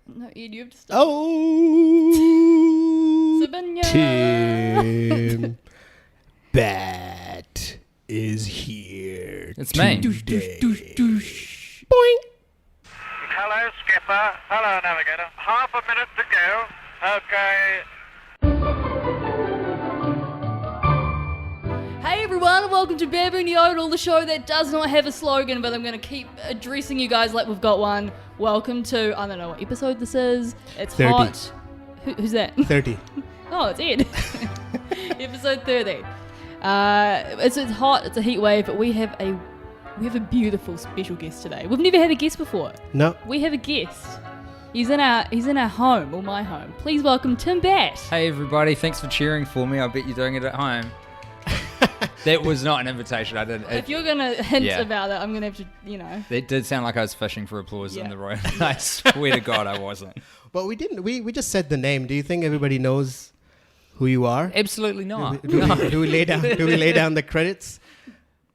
No, Ed, you have to start. Oh, Sabinya. Tim Batt is here. It's me. today. Boing. Hello, skipper. Hello, navigator. Half a minute to go. Okay. Hey everyone, welcome to Baboon Yodel, the show that does not have a slogan, but I'm going to keep addressing you guys like we've got one. Welcome to, I don't know what episode this is. It's 30. hot. Who's that? 30. Oh, it's Ed. Episode 30. It's hot, it's a heat wave, but we have a beautiful special guest today. We've never had a guest before. No. We have a guest. He's in our home, or my home. Please welcome Tim Batt. Hey everybody, thanks for cheering for me. I bet you're doing it at home. That was not an invitation. I did. If you're going to hint Yeah. about it, I'm going to have to, It did sound like I was fishing for applause Yeah. in the room. I swear to God I wasn't. But we didn't. We just said the name. Do you think everybody knows who you are? Absolutely not. Do we lay down? Do we lay down the credits?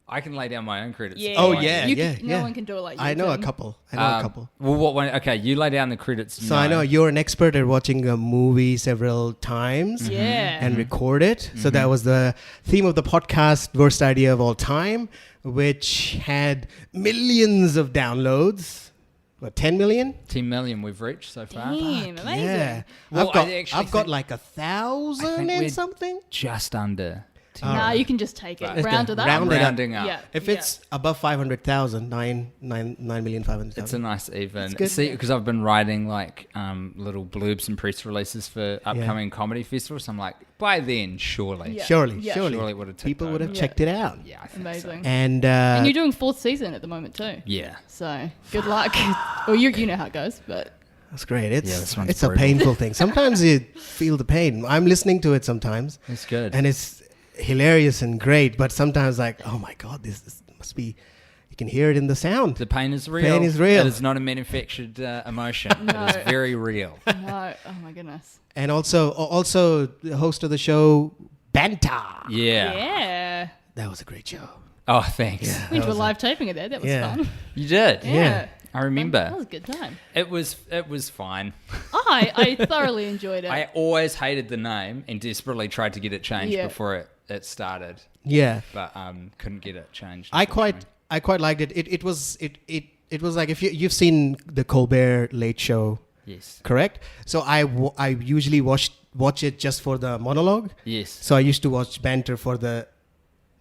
I can lay down my own credits. Yeah. Oh Fine. yeah, No one can do it like you I know a can. couple. I know a couple. Well, what one? Okay, you lay down the credits. So I know you're an expert at watching a movie several times. Yeah. And record it. So that was the theme of the podcast, Worst Idea of All Time, which had millions of downloads. What, 10 million? 10 million we've reached so far. Damn, amazing. Yeah. Well, I've got, I actually I've got think- like 1,000 think and we're- something. Just under 10. Nah, you can just take it. Right. Round it up. Round it up. Rounding up. Yeah. If it's above 500,000, 9,500,000. It's a nice even. It's good. See, because I've been writing like little blurbs and press releases for upcoming comedy festivals. I'm like, by then, surely. Yeah. Surely, Yeah. surely. Surely it would have ticked People would have over. checked it out. Yeah, I think Amazing. so. And, And you're doing 4th season at the moment too. Yeah. So good luck. Well, you know how it goes, but that's great. Yeah, this one's It's a brutal. painful thing. Sometimes you feel the pain. I'm listening to it sometimes. It's good. And it's hilarious and great, but sometimes like, oh my God, this must be, you can hear it in the sound. The pain is real. Pain is real. It is not a manufactured emotion. No. It is very real. no. Oh my goodness. And also the host of the show, Banter. Yeah. Yeah. That was a great show. Oh, thanks. Yeah. Went That to a was live taping of that. That was Yeah. fun. You did. Yeah. I That remember. was a good time. It was fine. I thoroughly enjoyed it. I always hated the name and desperately tried to get it changed Yeah. before it started, Yeah. but couldn't get it changed. I quite liked it. It was like if you've seen the Colbert Late Show, Yes. correct? So I usually watch it just for the monologue. Yes. So I used to watch Banter for the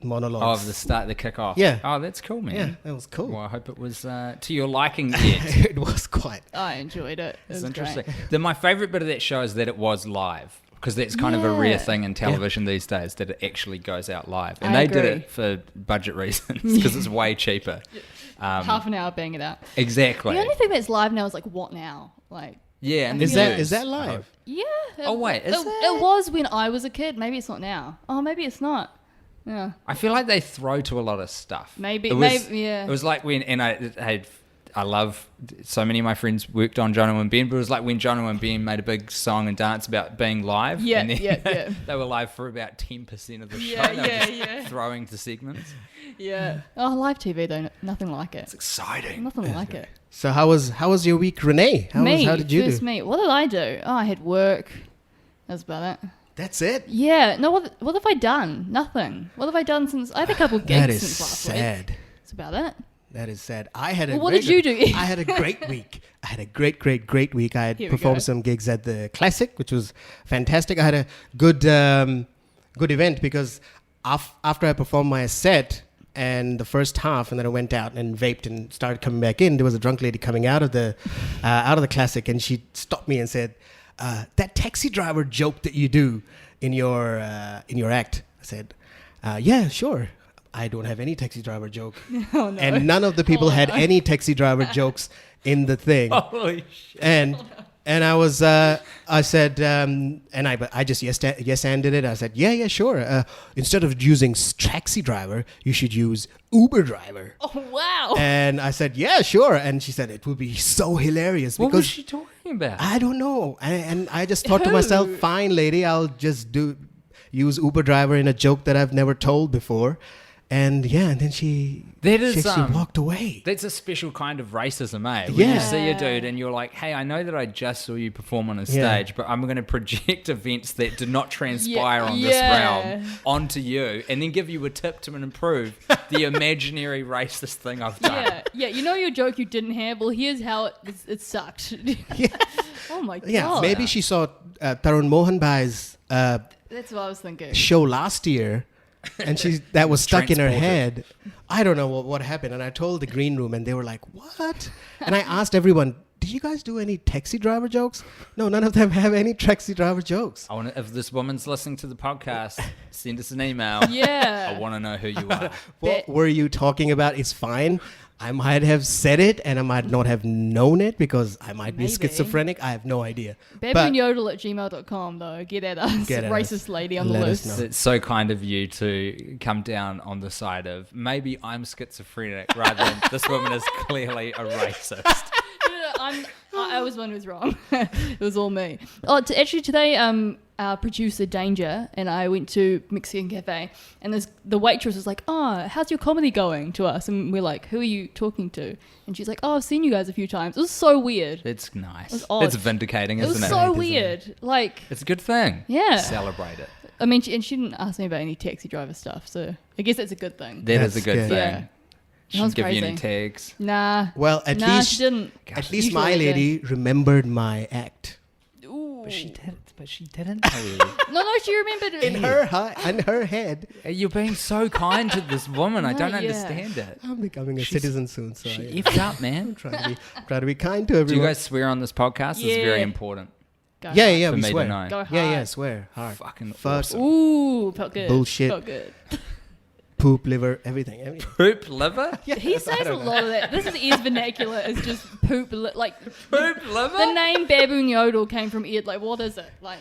monologues. Oh, the start, the kick-off. Yeah. Oh, that's cool, man. Yeah, that was cool. Well, I hope it was to your liking, Ed. It was quite. I enjoyed it. It It's was interesting. great. My favourite bit of that show is that it was live, because that's kind of a rare Yeah. thing in television these days, that it actually goes out live. And I they did agree. it for budget reasons, because it's way cheaper. Half an hour banging it out. Exactly. The only thing that's live now is like What Now? Like, Yeah. And Is the that news. live? yeah. Oh, wait, is it, that? it was when I was a kid. Maybe it's not now. Oh, maybe it's not. Yeah. I feel like they throw to a lot of stuff. Maybe- It was, maybe, yeah. It was like when, and I love, so many of my friends worked on Jono and Ben, but it was like when Jono and Ben made a big song and dance about being live. Yeah, and then yeah. they were live for about 10% of the show. Yeah, They were yeah, just yeah. throwing to segments. Yeah. Oh, live TV though, nothing like it. It's exciting. Nothing like it. So how was your week, Renee? How did you first do? me. What did I do? Oh, I had work. That's about it. That's it. Yeah. No. What have I done? Nothing. What have I done since I had a couple gigs That is since last sad. week. That's about it. That is sad. I had a. Well, what very did you good- do? I had a great week. I had a great week. I had Here we performed go. some gigs at the Classic, which was fantastic. I had a good event because after I performed my set and the first half, and then I went out and vaped and started coming back in, there was a drunk lady coming out of the Classic, and she stopped me and said, "That taxi driver joke that you do in your act." I said, "Yeah, sure." I don't have any taxi driver joke. Oh no. And none of the people had any taxi driver jokes in the thing. Holy shit. And I was, I said, and I just yes-anded it. I said, yeah, sure. Instead of using taxi driver, you should use Uber driver. Oh wow. And I said, yeah, sure. And she said, it would be so hilarious What because was she talking about? I don't know. And I just thought to Who? myself, fine, lady, I'll just use Uber driver in a joke that I've never told before. And then she walked away. That's a special kind of racism, eh? When you Yeah. see a dude and you're like, hey, I know that I just saw you perform on a Yeah. stage, but I'm going to project events that did not transpire on this Yeah. realm onto you and then give you a tip to improve the imaginary racist thing I've done. Yeah, you know your joke you didn't have? Well, here's how it sucked. Oh my god. Yeah, maybe she saw Tarun Mohan Bhai's That's what I was thinking. show last year, and that was stuck in her Transported. head. I don't know what happened, and I told the green room, and they were like, "What?" And I asked everyone, "Did you guys do any taxi driver jokes?" No, none of them have any taxi driver jokes. If this woman's listening to the podcast, send us an email. Yeah. I want to know who you are. What were you talking about? It's fine. I might have said it, and I might not have known it because I might be Maybe. schizophrenic. I have no idea. Baboonyodel@gmail.com though. Get at us. Get at Racist us. lady on the Let us list. know. It's so kind of you to come down on the side of maybe I'm schizophrenic rather than this woman is clearly a racist. I was one who was wrong. It was all me. Actually today, our producer Danger and I went to Mexican Cafe, and the waitress was like, "Oh, how's your comedy going?" to us, and we're like, "Who are you talking to?" And she's like, "Oh, I've seen you guys a few times." It was so weird. It's nice. It was odd. It's vindicating, It was isn't it? so Isn't weird. Like, It's a good thing. Yeah. Celebrate it. I mean, she didn't ask me about any taxi driver stuff, so I guess that's a good thing. That is a That's good good. thing. Yeah. She That was give you crazy. any tags. Nah. Well, at Nah, least she didn't. at least Usually my they do. lady remembered my act. Ooh. But she didn't. No, she remembered it. In her head, You're being so kind to this woman. I No, don't yeah. understand it. I'm becoming a She's- citizen soon, so She I, effed up, man. I'm trying to be kind to Do everyone. you guys swear on this podcast? It's very Yeah. important Go yeah, hard. yeah, for we me swear. to know. Go hard. Yeah, swear hard. Fucking Fuck. awesome. Ooh, felt good. Bullshit. Felt good. Poop, liver, everything. Poop liver? He says a lot of that. This is Ed's vernacular. Is just poop. Like Poop liver? the name Baboon Yodel came from Ed. Like, what is it? Like,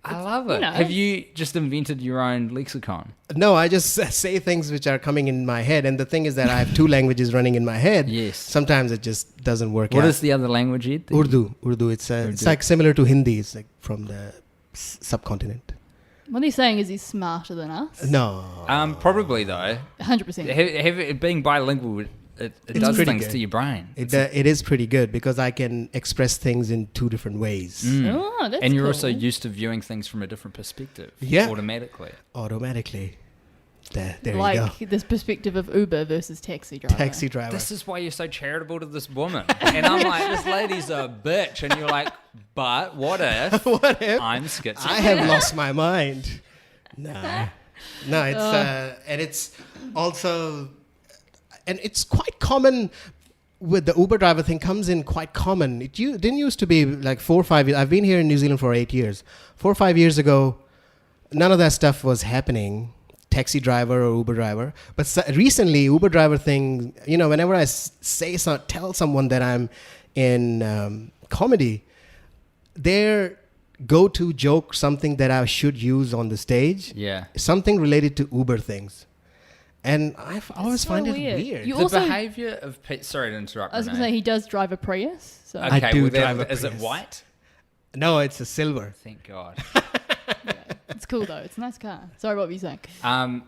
I love it. you know. Have you just invented your own lexicon? No, I just say things which are coming in my head, and the thing is that I have two languages running in my head. Yes. Sometimes it just doesn't work What out. is the other language, Ed? Urdu? It's Urdu. like similar to Hindi. It's like from the subcontinent. what he's saying is he's smarter than us. No. Probably though. 100%. Being bilingual, it It's does pretty things good. to your brain. It is pretty good because I can express things in two different ways Oh, that's And you're cool. also used to viewing things from a different perspective. Yeah. Automatically. automatically. There you like go. this perspective of Uber versus taxi driver. Taxi driver. This is why you're so charitable to this woman. And I'm like, this lady's a bitch. And you're like, but what if What if I'm schizophrenic? I have lost my mind? No, it's and it's also, and it's quite common with the Uber driver thing. Comes in quite common. Didn't used to be like 4 or 5 years. I've been here in New Zealand for 8 years. 4 or 5 years ago, none of that stuff was happening. Taxi driver or Uber driver. But recently, Uber driver thing, whenever I tell someone that I'm in comedy, their go-to joke, something that I should use on the stage, Yeah. something related to Uber things. And I always so find it weird. weird. You The also- behavior of sorry to interrupt. I was going to Renee. say he does drive a Prius. So I Okay, do well, drive a is it Prius. white? No, it's a silver. Thank God. it's cool though. It's a nice car. Sorry, what were you saying?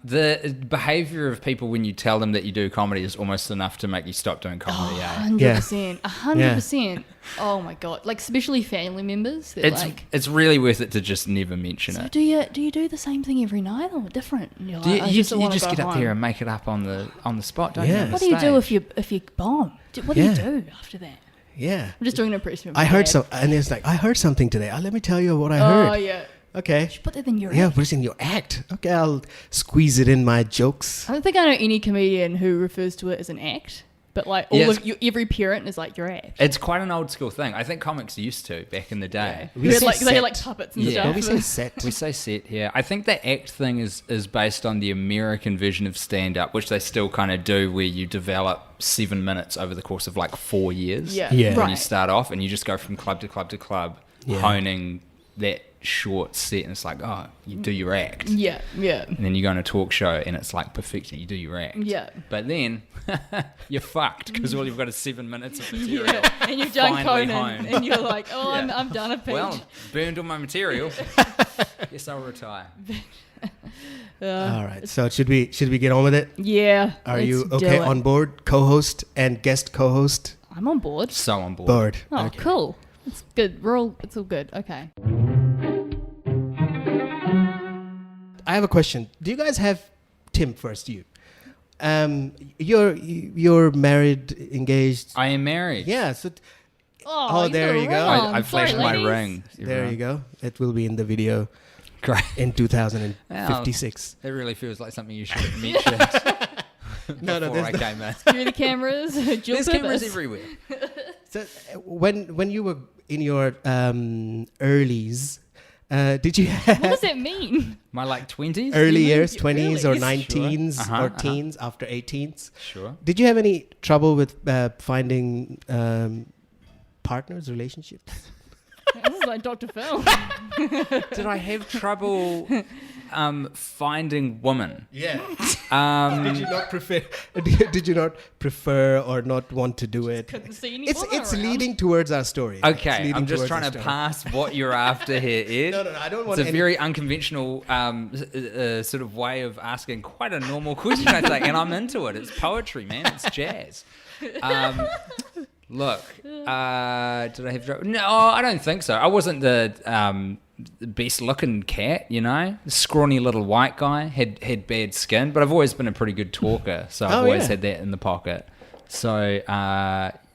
The behavior of people when you tell them that you do comedy is almost enough to make you stop doing comedy. eh? 100%. 100%. Oh my god! Like especially family members. They're like, It's really worth it to just never mention so it. do you do the same thing every night or different? And you're Do you, like, I you wanna just go get up home. there and make it up on the spot, don't Yeah. you? on What the do you do stage? if you bomb? What do Yeah. you do after that? Yeah. I'm just doing an impression. Of I my heard dad. some, and it's like, I heard something today. Let me tell you what I Oh heard. yeah. Okay. Put that in your Yeah, act. put it in your act. Okay, I'll squeeze it in my jokes. I don't think I know any comedian who refers to it as an act, but like Yeah, all it's- of you, every parent is like your act. It's quite an old school thing. I think comics used to back in the day. We They had say like they had like set. puppets and Yeah. No, stuff. we say set. We say set, yeah. I think the act thing is based on the American version of stand-up, which they still kind of do, where you develop 7 minutes over the course of like 4 years. Yeah. Yeah. When you Right. start off, and you just go from club to club to club, Yeah. honing that short set, and it's like, oh, you do your act. Yeah, yeah. And then you go on a talk show, and it's like perfection. You do your act. Yeah. But then you're fucked because all you've got is 7 minutes of material. Yeah. And you're done Finally Conan, honed. and you're like, oh, Yeah. I'm done a page. Well, burned all my material. Guess I'll retire. All right. So should we get on with it? Yeah. Are you let's do okay it. on board? Co-host and guest co-host. I'm on board. So on board. Board. Oh, Okay. cool. It's good. It's all good. Okay. I have a question. Do you guys have Tim first? You're married, engaged. I am married. Yeah. So Oh, he's there got a you go. ring I on. flashed Sorry, my ladies. ring. there you go. It will be in the video Great. in 2056. That really feels like something you should have mentioned No, before I there's came in. Security the cameras. There's cameras everywhere. So when you were in your earlies, did you have What does that mean? My like 20s? early You years, mean- 20s really? or 19s Uh-huh, or uh-huh. teens after 18s? Sure. Did you have any trouble with finding partners, relationships? This is like Dr. Phil. Did I have trouble finding women? Yeah. Did you not prefer? Did you not prefer or not want to do it? Couldn't see any It's women around. leading towards our story. It's Okay, leading I'm just towards trying our to story. pass what you're after here, Ed. No, I don't want It's a any- very unconventional sort of way of asking quite a normal question, I think, and I'm into it. It's poetry, man. It's jazz. Look, did I have trouble? No, I don't think so. I wasn't the best looking cat, you know, scrawny little white guy, had bad skin, but I've always been a pretty good talker, so I've always had that in the pocket. So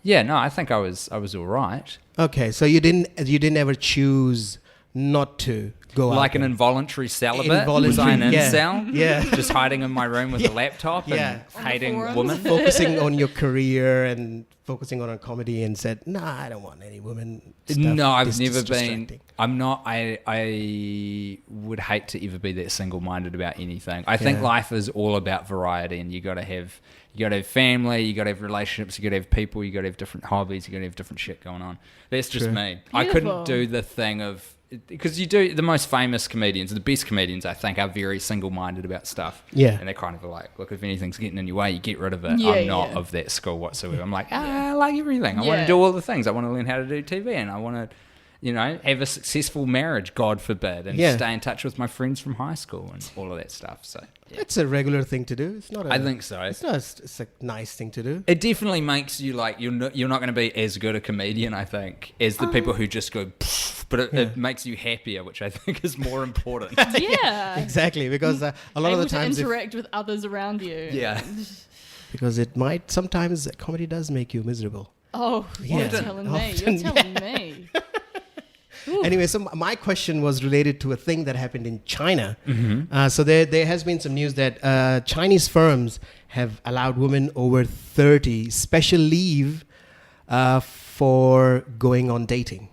yeah, no, I think I was all right. Okay, so you didn't ever choose not to go out. Like an there. involuntary celibate? Involuntary, Was I an yeah. incel? Yeah. Just hiding in my room with Yeah. a laptop Yeah. and hating forums. women? focusing on your career and focusing on a comedy and said, nah, I don't want any women stuff. No, I've This never is been. distracting." I'm not. I would hate to ever be that single-minded about anything. I think Yeah. life is all about variety, and you got to have family, you got to have relationships, you got to have people, you got to have different hobbies, you got to have different shit going on. That's just True. me. I Beautiful. couldn't do the thing of, because you do, the most famous comedians, the best comedians, I think, are very single-minded about stuff. Yeah. And they're kind of like, look, if anything's getting in your way, you get rid of it. Yeah, I'm not yeah. of that school whatsoever. I'm like, I like everything. I want Yeah. to do all the things. I want to learn how to do TV, and I want to, you know, have a successful marriage, God forbid, and Yeah. stay in touch with my friends from high school and all of that stuff. So yeah. It's a regular thing to do. It's not. I think so. It's not. It's a nice thing to do. It definitely makes you like, you're not going to be as good a comedian, I think, as the people who just go, "Pfft," but it makes you happier, which I think is more important. Yeah. Exactly, because a lot Able of the times, to interact with others around you. Yeah. because it might sometimes comedy does make you miserable. Oh, Yeah. you're telling me. Often, You're telling me. Ooh. Anyway, so my question was related to a thing that happened in China. Mm-hmm. So there has been some news that Chinese firms have allowed women over 30 special leave for going on dating.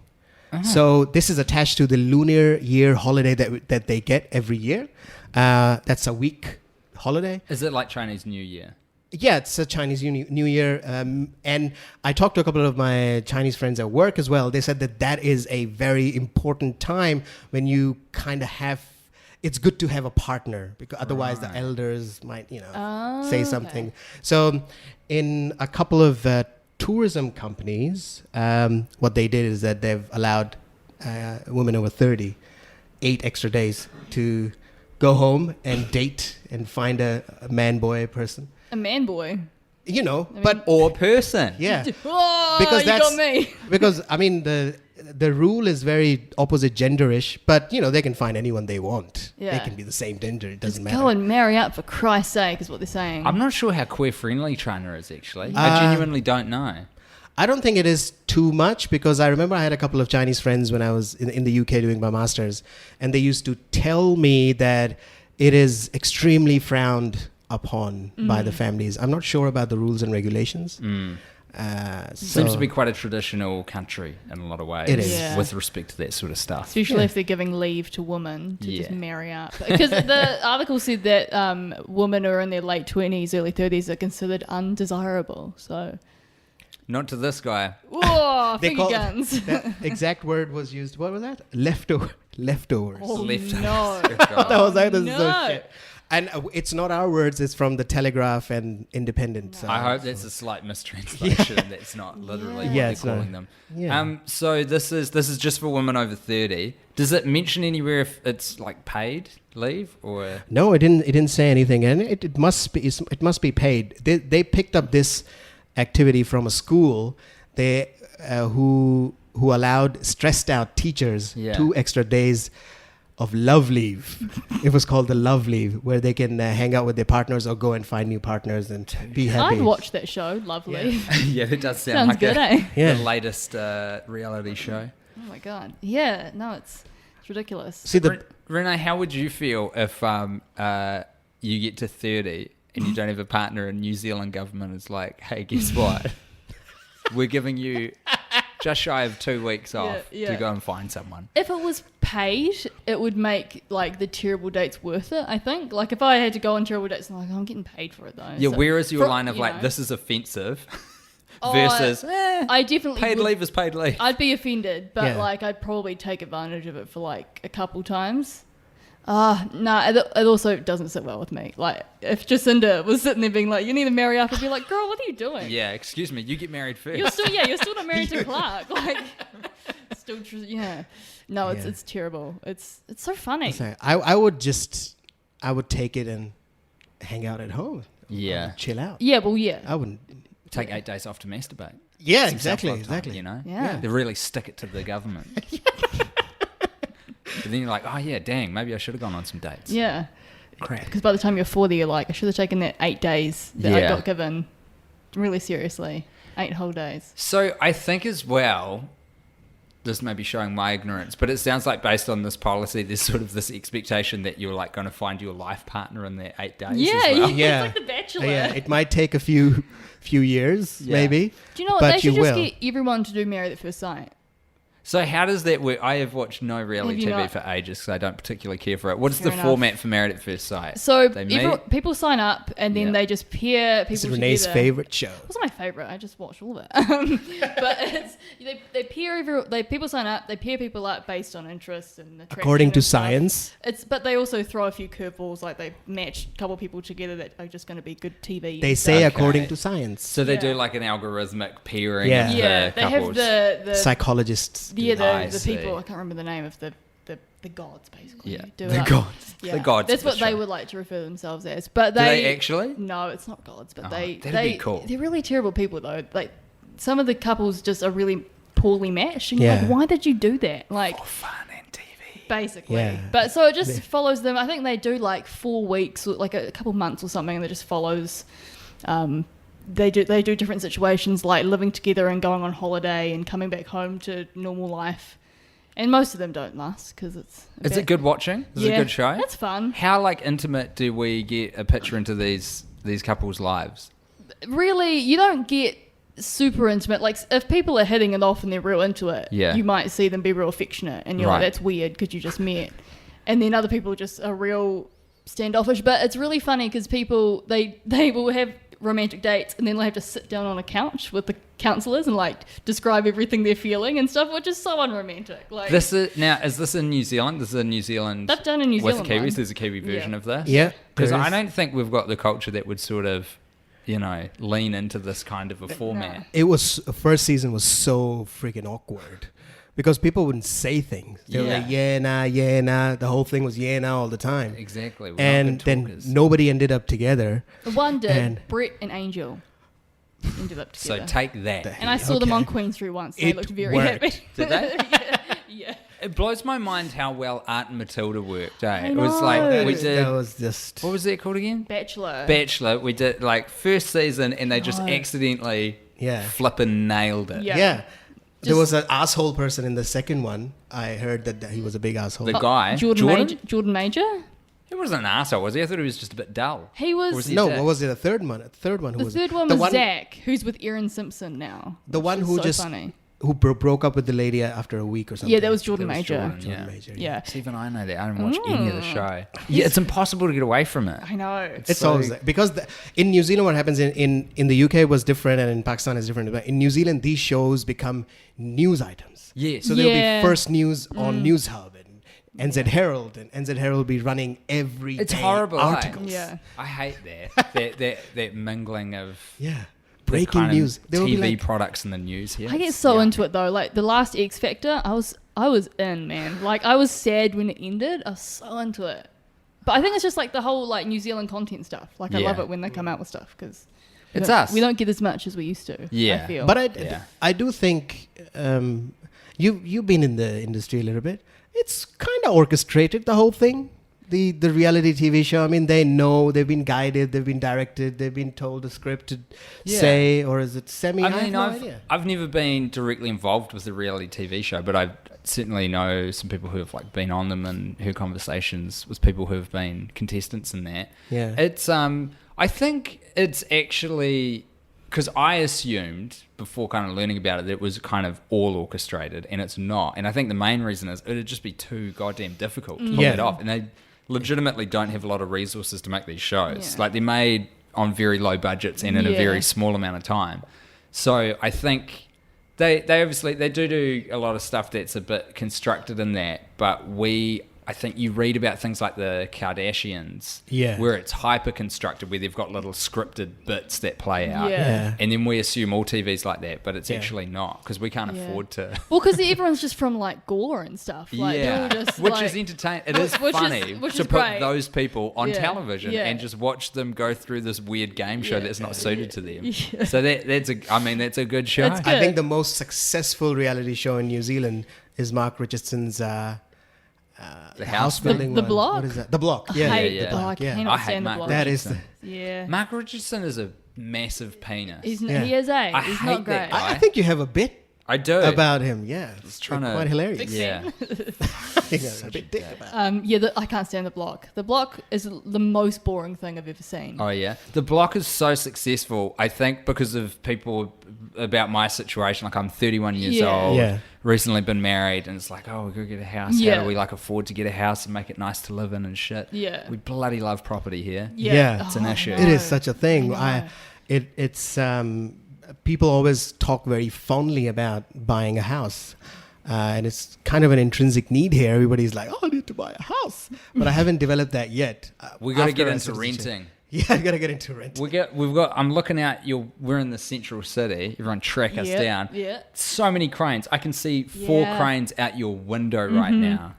So this is attached to the lunar year holiday that they get every year. That's a week holiday. Is it like Chinese New Year? Yeah, it's a Chinese New Year. And I talked to a couple of my Chinese friends at work as well. They said that is a very important time when you kind of have, it's good to have a partner, because otherwise the elders might, say something. Okay. So in a couple of tourism companies, what they did is that they've allowed women over 30 8 extra days to go home and date and find a man-boy person. A man boy. But Or person? yeah, Oh, because you that's got me. because I mean the rule is very opposite genderish, but they can find anyone they want. They Yeah. can be the same gender. It doesn't Just matter. go and marry up for Christ's sake, is what they're saying. I'm not sure how queer-friendly China is, actually. I genuinely don't know. I don't think it is too much, because I remember I had a couple of Chinese friends when I was in the UK doing my master's, and they used to tell me that it is extremely frowned upon by the families. I'm not sure about the rules and regulations. Seems to be quite a traditional country in a lot of ways. It is. Yeah. With respect to that sort of stuff. Especially if they're giving leave to women to just Yeah. marry up. Because the article said that women who are in their late 20s, early 30s are considered undesirable. So, Not to this guy. Whoa, They finger call- guns. That exact word was used. What was that? Leftovers. Oh, Left- no. That was like, this is so No. shit. And it's not our words. It's from the Telegraph and Independent. I hope that's a slight mistranslation. That's not literally what Yeah, they're it's not. calling them. Yeah. So this is just for women over 30. Does it mention anywhere if it's like paid leave or? No, it didn't say anything, and it must be paid. They picked up this activity from a school. They who allowed stressed out teachers 2 extra days of Loveleave. It was called the Loveleave, where they can hang out with their partners or go and find new partners and be happy. I'd watch that show. Lovely. Yeah, it does sound Sounds like good, eh? Yeah. the latest reality show. Oh my god. Yeah. No, it's ridiculous. See the Renee, how would you feel if you get to 30 and you don't have a partner and New Zealand government is like, hey, guess what? We're giving you just shy of 2 weeks off to go and find someone. If it was paid, it would make like the terrible dates worth it, I think. Like if I had to go on terrible dates, I'm like, I'm getting paid for it though. Yeah, So where is your for- line of you like, know. this is offensive Oh, versus I definitely paid would- leave is paid leave? I'd be offended, but Yeah. like I'd probably take advantage of it for like a couple times. It also doesn't sit well with me. Like if Jacinda was sitting there being like, "You need to marry up," I'd be like, "Girl, what are you doing? Yeah, excuse me, you get married first. You're still not married to Clark. Like, still, yeah. No, it's terrible. It's so funny. Sorry, I would take it and hang out at home. Yeah. Chill out. Yeah, well, yeah. I wouldn't. Take 8 days off to masturbate. Yeah, Some exactly, self-love time, exactly. you know? Yeah. They really stick it to the government. But then you're like, oh yeah, dang, maybe I should have gone on some dates. Yeah. Crap. Because by the time you're 40, you're like, I should have taken that 8 days that I Yeah. got given really seriously. 8 whole days. So I think as well, this may be showing my ignorance, but it sounds like based on this policy, there's sort of this expectation that you're like going to find your life partner in that 8 days. Yeah, as well. Yeah. It's like The Bachelor. Yeah, it might take a few years, Yeah. maybe. Do you know what? But They should you just will. get everyone to do Married at First Sight. So how does that work? I have watched no reality Have you TV not? for ages because I don't particularly care for it. What is Fair the enough. format for Married at First Sight? So They meet? people sign up and then Yeah. they just pair people This is together. Renee's favorite show. It wasn't my favorite. I just watched all of it. But it's, they pair people sign up. They pair people up based on interest and attraction According to and stuff. science. But they also throw a few curveballs. Like they match a couple of people together that are just going to be good TV. They and say stuff. according to science. So they do Yeah. like an algorithmic pairing Yeah. of Yeah, the they couples. have the Psychologists. do yeah that. the see. people. I can't remember the name of the gods basically. Yeah, do the it. gods. Yeah. The gods That's of the what they show. would like to refer themselves as. But Do they actually? No, it's not gods. But Oh, they that'd be cool. They're really terrible people though. Like some of the couples just are really poorly matched. And Yeah. you're like, why did you do that? Like For fun and TV. basically. Yeah. But so it just follows them. I think they do like 4 weeks or like a couple months or something, and it just follows. They do different situations like living together and going on holiday and coming back home to normal life. And most of them don't last because it's. Is it good watching? Is it a good show? That's fun. How like intimate do we get a picture into these couples' lives? Really, you don't get super intimate. Like if people are hitting it off and they're real into it, Yeah. you might see them be real affectionate, and you're Right. like, that's weird because you just met. And then other people just are real standoffish. But it's really funny because people they will have romantic dates and then they'll have to sit down on a couch with the counselors and like describe everything they're feeling and stuff, which is so unromantic. Like Is this in New Zealand? This is in New Zealand. they've done a New with Zealand Kiwis. one. There's a Kiwi version Yeah. of this. Yeah. Because there I is. don't think we've got the culture that would sort of, lean into this kind of a format. It was first season was so freaking awkward because people wouldn't say things. They were like, yeah, nah. The whole thing was yeah, nah all the time. Exactly. We're And not good then talkers. nobody ended up together. The one did. And- Brett and Angel ended up So together. take that. And I saw them on Okay. Queen Street once. They It looked very worked. happy. Did they? yeah. It blows my mind how well Art and Matilda worked. I It was like know. we did. That was just. What was that called again? Bachelor. Bachelor. We did like first season, and they just No. accidentally Yeah. flipping nailed it. Yeah. Yeah. There Just- was an asshole person in the second one. I heard that he was a big asshole. The guy, Jordan Major. He wasn't an asshole, was he? I thought he was just a bit dull. He was. Or was he No, dick? what was it? A third one. A third one. Who the was third one the was Zach, who's with Erin Simpson now. The which one is who so just funny. who broke up with the lady after a week or something. Yeah, that was Jordan That was Major. Jordan, Jordan Major, Yeah. See, even I know that. I don't watch any of the show. Yeah, it's impossible to get away from it. I know. It's So- always that. Because in New Zealand, what happens in the UK was different, and in Pakistan is different. But in New Zealand, these shows become news items. Yes. So there'll Yeah. be first news on News Hub and NZ Herald, and NZ Herald will be running every It's day horrible, eh? articles. Yeah. I hate that mingling of Yeah. the Breaking kind of news. There will TV be like, products in the news here. I get It's- so yeah. into it though. Like the last X Factor, I was in, man. Like I was sad when it ended. I was so into it. But I think it's just like the whole like New Zealand content stuff. Like I Yeah. love it when they come out with stuff because It's us. We don't get as much as we used to. Yeah. I feel. but Yeah. I do think you've been in the industry a little bit. It's kind of orchestrated, the whole thing. The reality TV show. I mean, they know, they've been guided, they've been directed, they've been told the script to Yeah. say, or is it semi? I have mean, no idea. I've never been directly involved with the reality TV show, but I certainly know some people who have like been on them and heard conversations with people who have been contestants in that. Yeah. It's I think it's actually because I assumed before kind of learning about it that it was kind of all orchestrated, and it's not. And I think the main reason is it'd just be too goddamn difficult to pull Yeah. it off, and they legitimately don't have a lot of resources to make these shows. Yeah. Like they're made on very low budgets and in a Yeah. very small amount of time. So I think they obviously they do a lot of stuff that's a bit constructed in that, but I think you read about things like the Kardashians, Yeah. where it's hyper constructed, where they've got little scripted bits that play out, Yeah. and then we assume all TV's like that, but it's Yeah. actually not because we can't Yeah. afford to. Well, because everyone's just from like Gore and stuff. Like, they're all just, which like, is entertaining. It is which is- funny which to is put great. those people on Yeah. television Yeah. and just watch them go through this weird game show Yeah. that's not suited to them. Yeah. So that's a good show. It's I good. think the most successful reality show in New Zealand is Mark Richardson's The house house building. The one. Block? What is that? The Block. Yeah, I hate yeah. the block. Yeah. I I cannot hate stand the Mark block. That is the. Yeah. Mark Richardson is a massive penis. Yeah. He is a. I He's hate not that great. guy. I think you have a bit I do. about him. Yeah, it's trying to- quite hilarious. yeah. Yeah, a bit dick about it. Yeah, I can't stand the block. The block is the most boring thing I've ever seen. Oh yeah, the block is so successful. I think because of people about my situation. Like I'm 31 years Yeah. old, Yeah. recently been married, and it's like, oh, we gotta get a house. How Yeah. do we like afford to get a house and make it nice to live in and shit? Yeah. we bloody love property here. Yeah. It's an issue. It is such a thing. I know. It's people always talk very fondly about buying a house. And it's kind of an intrinsic need here. Everybody's like, oh, I need to buy a house. But I haven't developed that yet. We got to After get our into citizenship. renting. Yeah, I got to get into renting. We've got. I'm looking at we're in the central city. Everyone track us Yeah, down. yeah. So many cranes. I can see 4 Yeah. cranes out your window right now,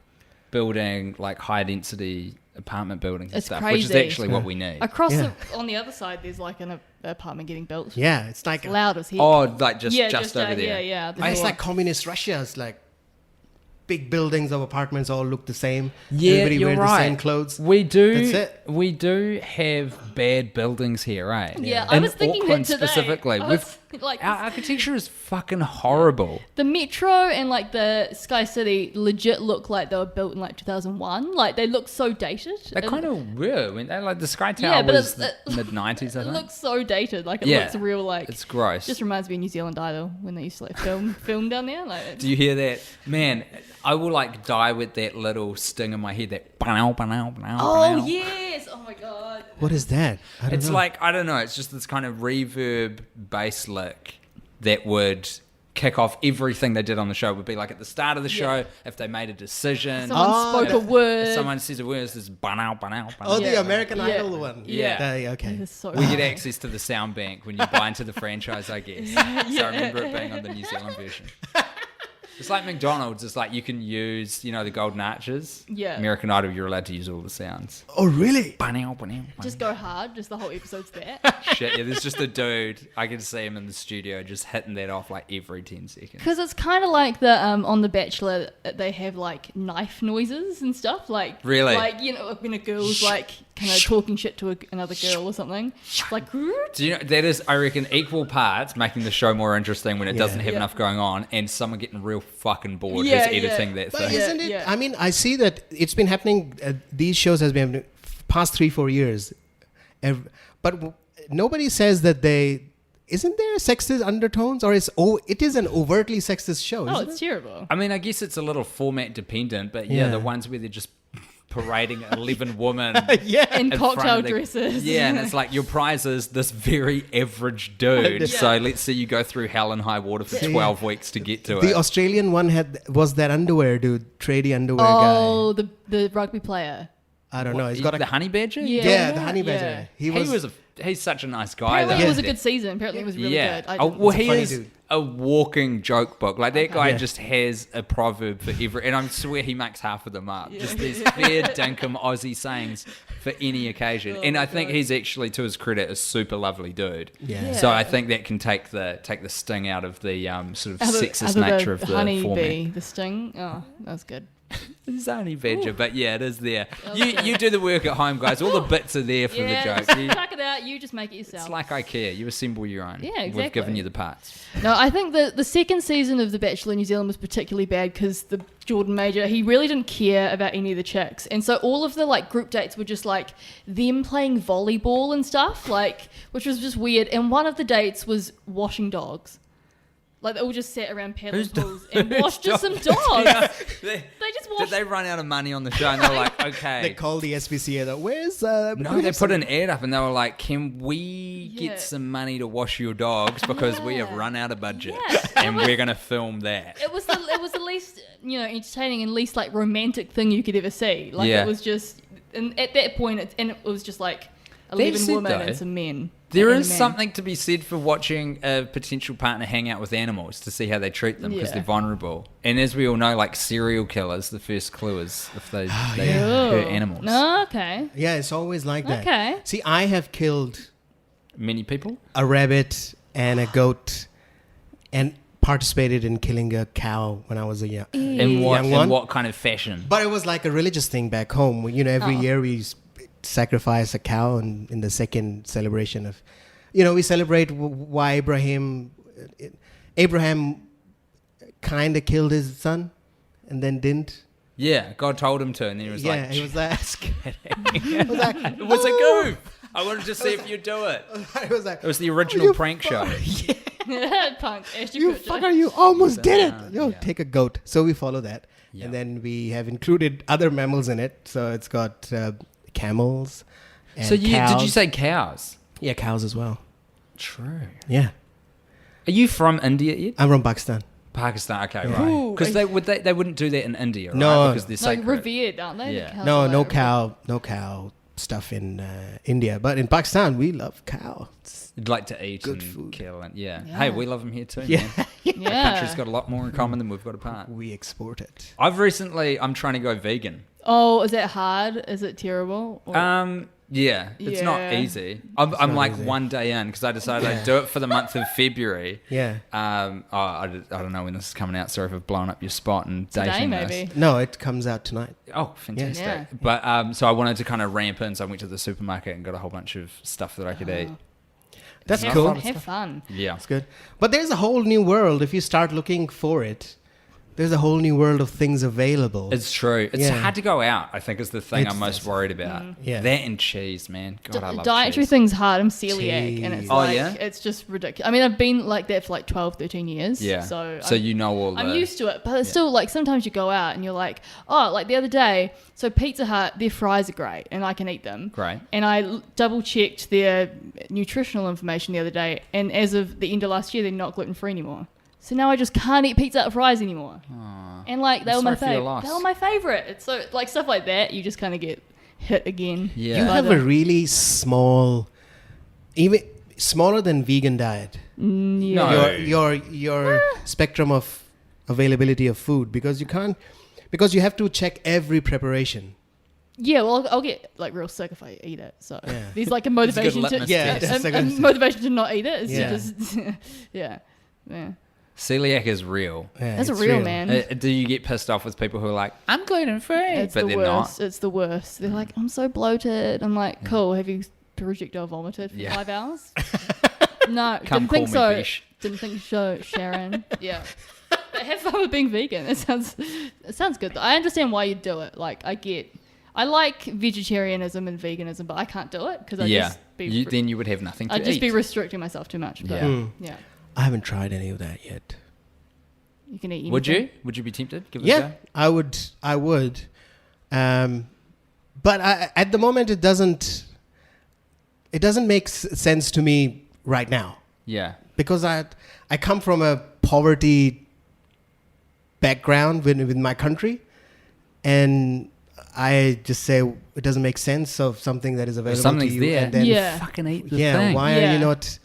building like high density apartment buildings and It's stuff, which is crazy. actually what we need. Across Yeah. on the other side, there's like an apartment getting built. Yeah, it's like It's loud as hell. Oh, like just yeah, over there. Yeah, the it's door. like communist Russia. It's like big buildings of apartments all look the same. Yeah, Everybody you're wears right. the same clothes. We do. That's it. We do have bad buildings here, right? Yeah, I In was thinking Auckland that today. specifically. I was like, Our architecture is fucking horrible. the metro and like the Sky City legit look like they were built in like 2001. Like they look so dated. They And kind of were. When they like the Sky Tower Yeah, but was it- mid 90s, I it think. looks so dated. Like it Yeah. looks real. Like It's gross. just reminds me of New Zealand Idol when they used to like film down there. Like Do you hear that? Man, I will like die with that little sting in my head that bow, bow, bow, oh bow. yes, oh my god. What is that? I don't It's know. like, I don't know, it's just this kind of reverb bass lick that would kick off everything they did on the show. It would be like at the start of the show, Yeah. if they made a decision. Someone spoke a if word. Someone says a word, it's this bow, bow, bow. Oh, the Yeah. American Yeah. Idol one. Yeah. Okay. It's so We get access to the sound bank when you buy into the franchise, I guess. So I remember it being on the New Zealand version. It's like McDonald's. It's like you can use, the golden arches. Yeah. American Idol, you're allowed to use all the sounds. Oh, really? just go hard. Just the whole episode's there. Shit, yeah, there's just a dude. I can see him in the studio just hitting that off like every 10 seconds. Because it's kind of like the on The Bachelor, they have like knife noises and stuff. Like Really? like when a girl's like kind of talking shit to another girl or something. It's like Do you know, that is, I reckon, equal parts making the show more interesting when it doesn't have Yeah. enough going on and someone getting real fucking bored Yeah, who's editing yeah. that But thing. isn't it? yeah. I mean, I see that it's been happening. These shows has been happening past 3-4 years, but nobody says that isn't there sexist undertones, or it is an overtly sexist show? Oh, isn't it's it? terrible. I mean, I guess it's a little format dependent, but yeah, Yeah. the ones where they're just parading 11 women Yeah. In in front cocktail of the- dresses. Yeah, and it's like your prize is this very average dude. Yeah. So let's say you go through hell and high water for 12 weeks to get to The it. Australian one was that underwear dude, tradie underwear Oh, the rugby player. guy. I don't know. He's got the honey badger? yeah, the honey badger. Yeah. He's such a nice guy. Apparently though. it was a good season. Apparently it was really Yeah. good. Oh, well, he funny is dude. a walking joke book. Like that guy Yeah. just has a proverb for every, and I swear he makes half of them up. Just these fair dinkum Aussie sayings for any occasion. And I think he's actually, to his credit, a super lovely dude. Yeah. So I think that can take the sting out of the sort of sexist Other nature of the honey format. bee, the sting. Oh, that was good. It's only badger, but yeah, it is there. You do the work at home, guys. All the bits are there for Yeah, the joke. just You- chuck it out. You just make it yourself. It's like IKEA. You assemble your own. Yeah, We've given exactly. you the parts. No, I think the second season of The Bachelor in New Zealand was particularly bad because the Jordan Major, he really didn't care about any of the chicks. And so all of the like group dates were just like them playing volleyball and stuff, like, which was just weird. And one of the dates was washing dogs. Like they all just sat around paddling pools and washed just some dogs. They just Did washed. they run out of money on the show and they were like, okay. They called the SPCA though. Where's No, they put an ad up and they were like, can we Yeah. get some money to wash your dogs because we have Yeah. run out of budget Yeah. and we're going to film that. It was the least entertaining and least like romantic thing you could ever see. Like Yeah. it was just, and at that point, it was just like 11 said, women though, and some men. There And a is man. something to be said for watching a potential partner hang out with animals to see how they treat them because Yeah. they're vulnerable. And as we all know, like serial killers, the first clue is if they yeah. hurt animals. No, okay. Yeah, it's always like that. Okay. See, I have killed Many people? a rabbit and a goat and participated in killing a cow when I was a young. In Young one? what kind of fashion? But it was like a religious thing back home. You know, every Oh. year we sacrifice a cow in the second celebration of, we celebrate why Abraham kind of killed his son and then didn't. Yeah, God told him to, and then he was like, he was like, it was a goof. I wanted to see if you'd do it. it was like, It was the original prank show. Punk. Ashton you Kutcher. fucker, you almost did it. Yeah. Take a goat. So we follow that. Yeah. And then we have included other mammals in it. So it's got camels and So did you cows. say cows? Yeah, cows as well. True. Yeah. Are you from India, Ed? I'm from Pakistan. Pakistan, okay, Yeah. right. Ooh, Because they wouldn't do that in India, right? No. Because they're Like sacred. revered, aren't they? The Yeah. cows No, are no like- cow stuff in India. But in Pakistan, we love cows. You'd like to eat Good and food. kill, and yeah. Yeah. Hey, we love them here too. Yeah. Man. Yeah. Country's got a lot more in common than we've got apart. We export it. I'm trying to go vegan. Oh, is that hard? Is it terrible? Or- Yeah, it's not Yeah. easy. I'm not like easy. one day in because I decided I'd do it for the month of February. Yeah. I don't know when this is coming out. Sorry if I've blown up your spot and Today, dating maybe. this. No, it comes out tonight. Oh, fantastic! Yeah. But so I wanted to kind of ramp in, so I went to the supermarket and got a whole bunch of stuff that I could eat. That's have cool. Fun, have fun. Yeah, That's good. But there's a whole new world. If you start looking for it, there's a whole new world of things available. it's true. It's Yeah. hard to go out. I think is the thing It's- I'm most worried about. Yeah. That and cheese, man. God, I love Dietary cheese. thing's hard. I'm celiac, and it's Cheese. Oh, like yeah? it's just ridiculous. I mean, I've been like that for like 12, 13 years. Yeah. So you know all the. I'm used to it, but it's still like sometimes you go out and you're like, oh, like the other day. So Pizza Hut, their fries are great, and I can eat them. Great. And I double checked their nutritional information the other day, and as of the end of last year, they're not gluten free anymore. So now I just can't eat Pizza Hut fries anymore. And like they I'm were my sorry for your favorite. loss. They were my favorite. It's so like stuff like that. You just kind of get hit again. Yeah. You by have the- a really small, even smaller than vegan diet. yeah. No. Your spectrum of availability of food because you have to check every preparation. Yeah, well, I'll get like real sick if I eat it. So Yeah. there's like a It's a motivation good to litmus Yeah, test. that's a a good- motivation to not eat it. It's Yeah. just yeah. Celiac is real. Yeah, That's it's real, man. Do you get pissed off with people who are like, I'm gluten free, It's but the they're worst. not? It's the worst. They're like, I'm so bloated. I'm like, cool. Have you projectile vomited for Yeah. 5 hours? No, Come didn't think call me so. Bish. Didn't think so, Sharon. Yeah. But have fun with being vegan. It sounds good. I understand why you do it. Like I like vegetarianism and veganism, but I can't do it because I Yeah. just be. Then you would have nothing to I'd eat. just be restricting myself too much. But Yeah. yeah. I haven't tried any of that yet. You can eat anything. Would you? Would you be tempted? Give it a Yeah, go? I would. But at the moment, it doesn't make sense to me right now, Yeah. because I come from a poverty background with my country, and I just say it doesn't make sense of something that is available Something's to you. there. And then, Yeah. Fucking eat the yeah, thing. why are Yeah. you not?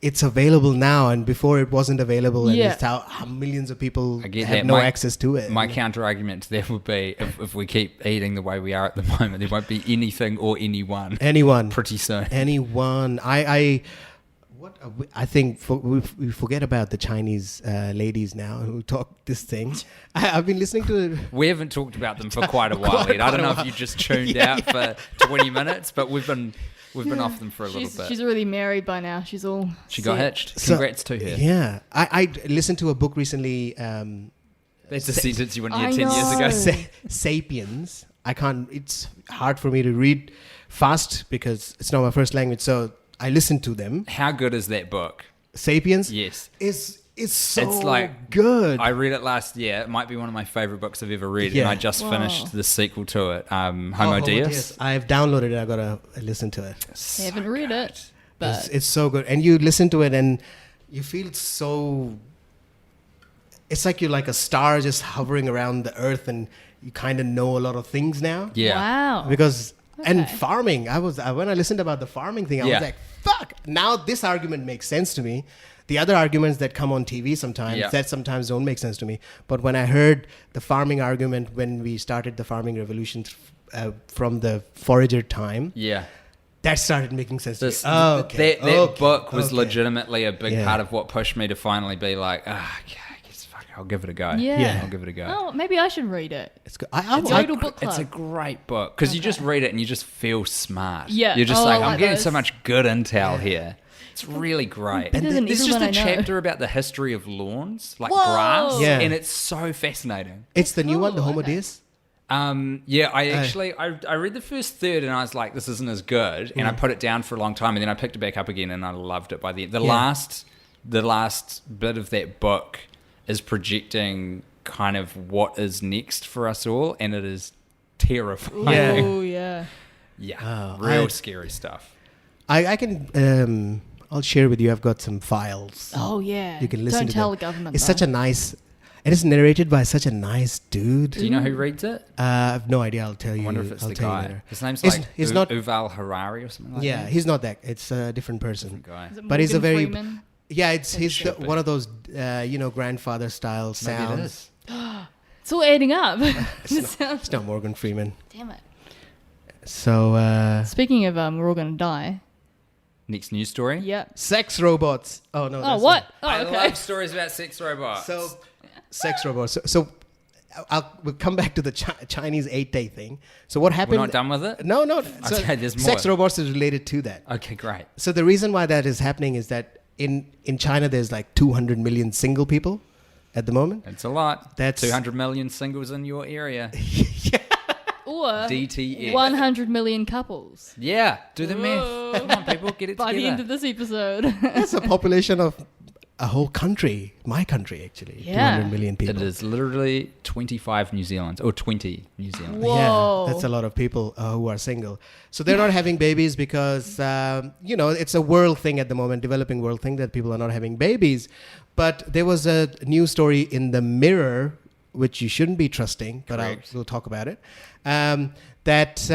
It's available now, and before it wasn't available, and Yeah. it's how millions of people I get have that. no My- access to it. My counter argument to that would be if we keep eating the way we are at the moment, there won't be anything or anyone Anyone, pretty soon. anyone. I think we forget about the Chinese ladies now who talk this thing. I've been listening to. We haven't talked about them for quite a while yet. I don't know if you just tuned out for 20 minutes, but we've been off them for a little bit. She's already married by now. She's all. She got set. hitched. Congrats to her. Yeah, I listened to a book recently. That's a sentence you wouldn't I hear 10 years ago. know. Sapiens. I can't. It's hard for me to read fast because it's not my first language. So I listened to them. How good is that book? Sapiens. Yes. It's so It's like- good. I read it last year. It might be one of my favorite books I've ever read, Yeah. and I just Wow. finished the sequel to it, Homo Homo Deus. Deus. I've downloaded it. I gotta listen to it. I haven't read it, but It's so good, and you listen to it, and you feel so. It's like you're like a star just hovering around the earth, and you kind of know a lot of things now. Yeah. wow. Because and Okay. farming, when I listened about the farming thing, I Yeah. was like, "Fuck!" Now this argument makes sense to me. The other arguments that come on TV sometimes Yeah. that sometimes don't make sense to me. But when I heard the farming argument when we started the farming revolution from the forager time, Yeah. that started making sense This, to me. Oh, okay. That okay, book was okay. legitimately a big Yeah. part of what pushed me to finally be like, okay, I guess fuck it, I'll give it a go. Yeah. Yeah. I'll give it a go. Oh, maybe I should read it. It's good. It's Yodel Book Club. It's a great book because you just read it and you just feel smart. Yeah. You're just Oh, like, I I'm like getting those. so much good intel here. It's really great. Better than There's just everyone a I know. chapter about the history of lawns, like Whoa. grass, Yeah. and it's so fascinating. It's the new one, the cool, Homo okay. Deus. Yeah, I read the first third and I was like, this isn't as good, and I put it down for a long time, and then I picked it back up again, and I loved it by the end. The last bit of that book is projecting kind of what is next for us all, and it is terrifying. Oh yeah. Yeah, Oh, real I- scary stuff. I can. I'll share with you. I've got some files. Oh yeah. You can listen Don't to tell them. the government. It's though. such a nice. It is narrated by such a nice dude. Do you know who reads it? I have no idea. I'll tell you. I wonder if it's I'll the tell you guy. later. His name's It's- like he's not- Yuval Harari or something like Yeah, that. he's not that. It's a different person. Guy. Is it But he's a Morgan very. Freeman? Yeah, he's should be. one of those grandfather style Maybe it sounds. is. It's all adding up. It's It not, sounds- it's not Morgan Freeman. Damn it. So Speaking of we're all gonna die. Next news story. Yep. sex robots. Oh no. Oh that's what? not- Oh I okay. love stories about sex robots. So, sex robots. So we'll come back to the Chinese 8-day thing. So what we're happened? not done with it? No. So Okay, there's more. sex robots is related to that. Okay, great. So the reason why that is happening is that in China there's like 200 million single people at the moment. It's a lot. That's- 200 million singles in your area. Or DTF. 100 million couples. Yeah, do the math. Whoa. Come on, people, get it By together. the end of this episode. That's a population of a whole country. My country actually. Yeah. 200 million people. It is literally 25 New Zealands, or 20 New Zealands. Whoa. Yeah, that's a lot of people who are single. So they're not having babies because, it's a world thing at the moment, developing world thing that people are not having babies. But there was a news story in the Mirror, which you shouldn't be trusting, but Correct. we'll talk about it, that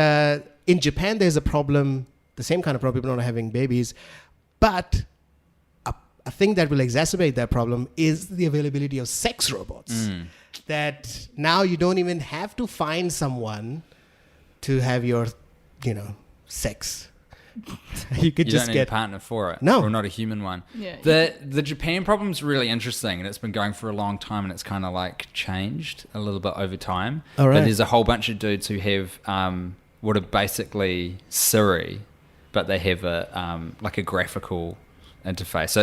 in Japan there's a problem, the same kind of problem, people not having babies. But a thing that will exacerbate that problem is the availability of sex robots. That now you don't even have to find someone to have your, sex. You could You just don't need a get. partner for it. No. Or not a human one. Yeah. The Japan problem's really interesting, and it's been going for a long time, and it's kind of like changed a little bit over time. All right. But there's a whole bunch of dudes who have what are basically Siri, but they have a like a graphical interface. So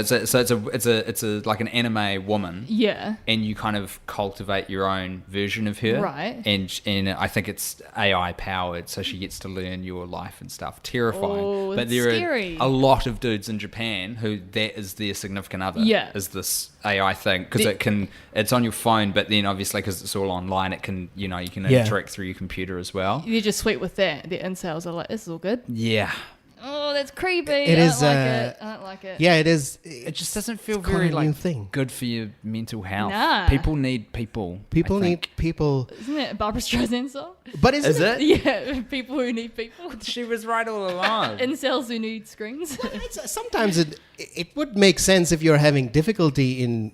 it's a like an anime woman. Yeah. And you kind of cultivate your own version of her. Right. And I think it's AI powered, so she gets to learn your life and stuff. Terrifying. Oh, but that's there scary. are a lot of dudes in Japan who that is their significant other. Yeah. Is this AI thing because it's on your phone, but then obviously because it's all online, it can you can interact through your computer as well. You're just sweet with that. The incels are like, this is all good. Yeah. Oh, that's creepy. It is, I don't like it. Yeah, it is. It just doesn't feel it's quite very a new thing. good for your mental health. Nah. People need people. People I need think. people. Isn't it a Barbara Streisand song? But Is it? Yeah, people who need people. She was right all along. Incels who need screens. Sometimes it would make sense if you're having difficulty in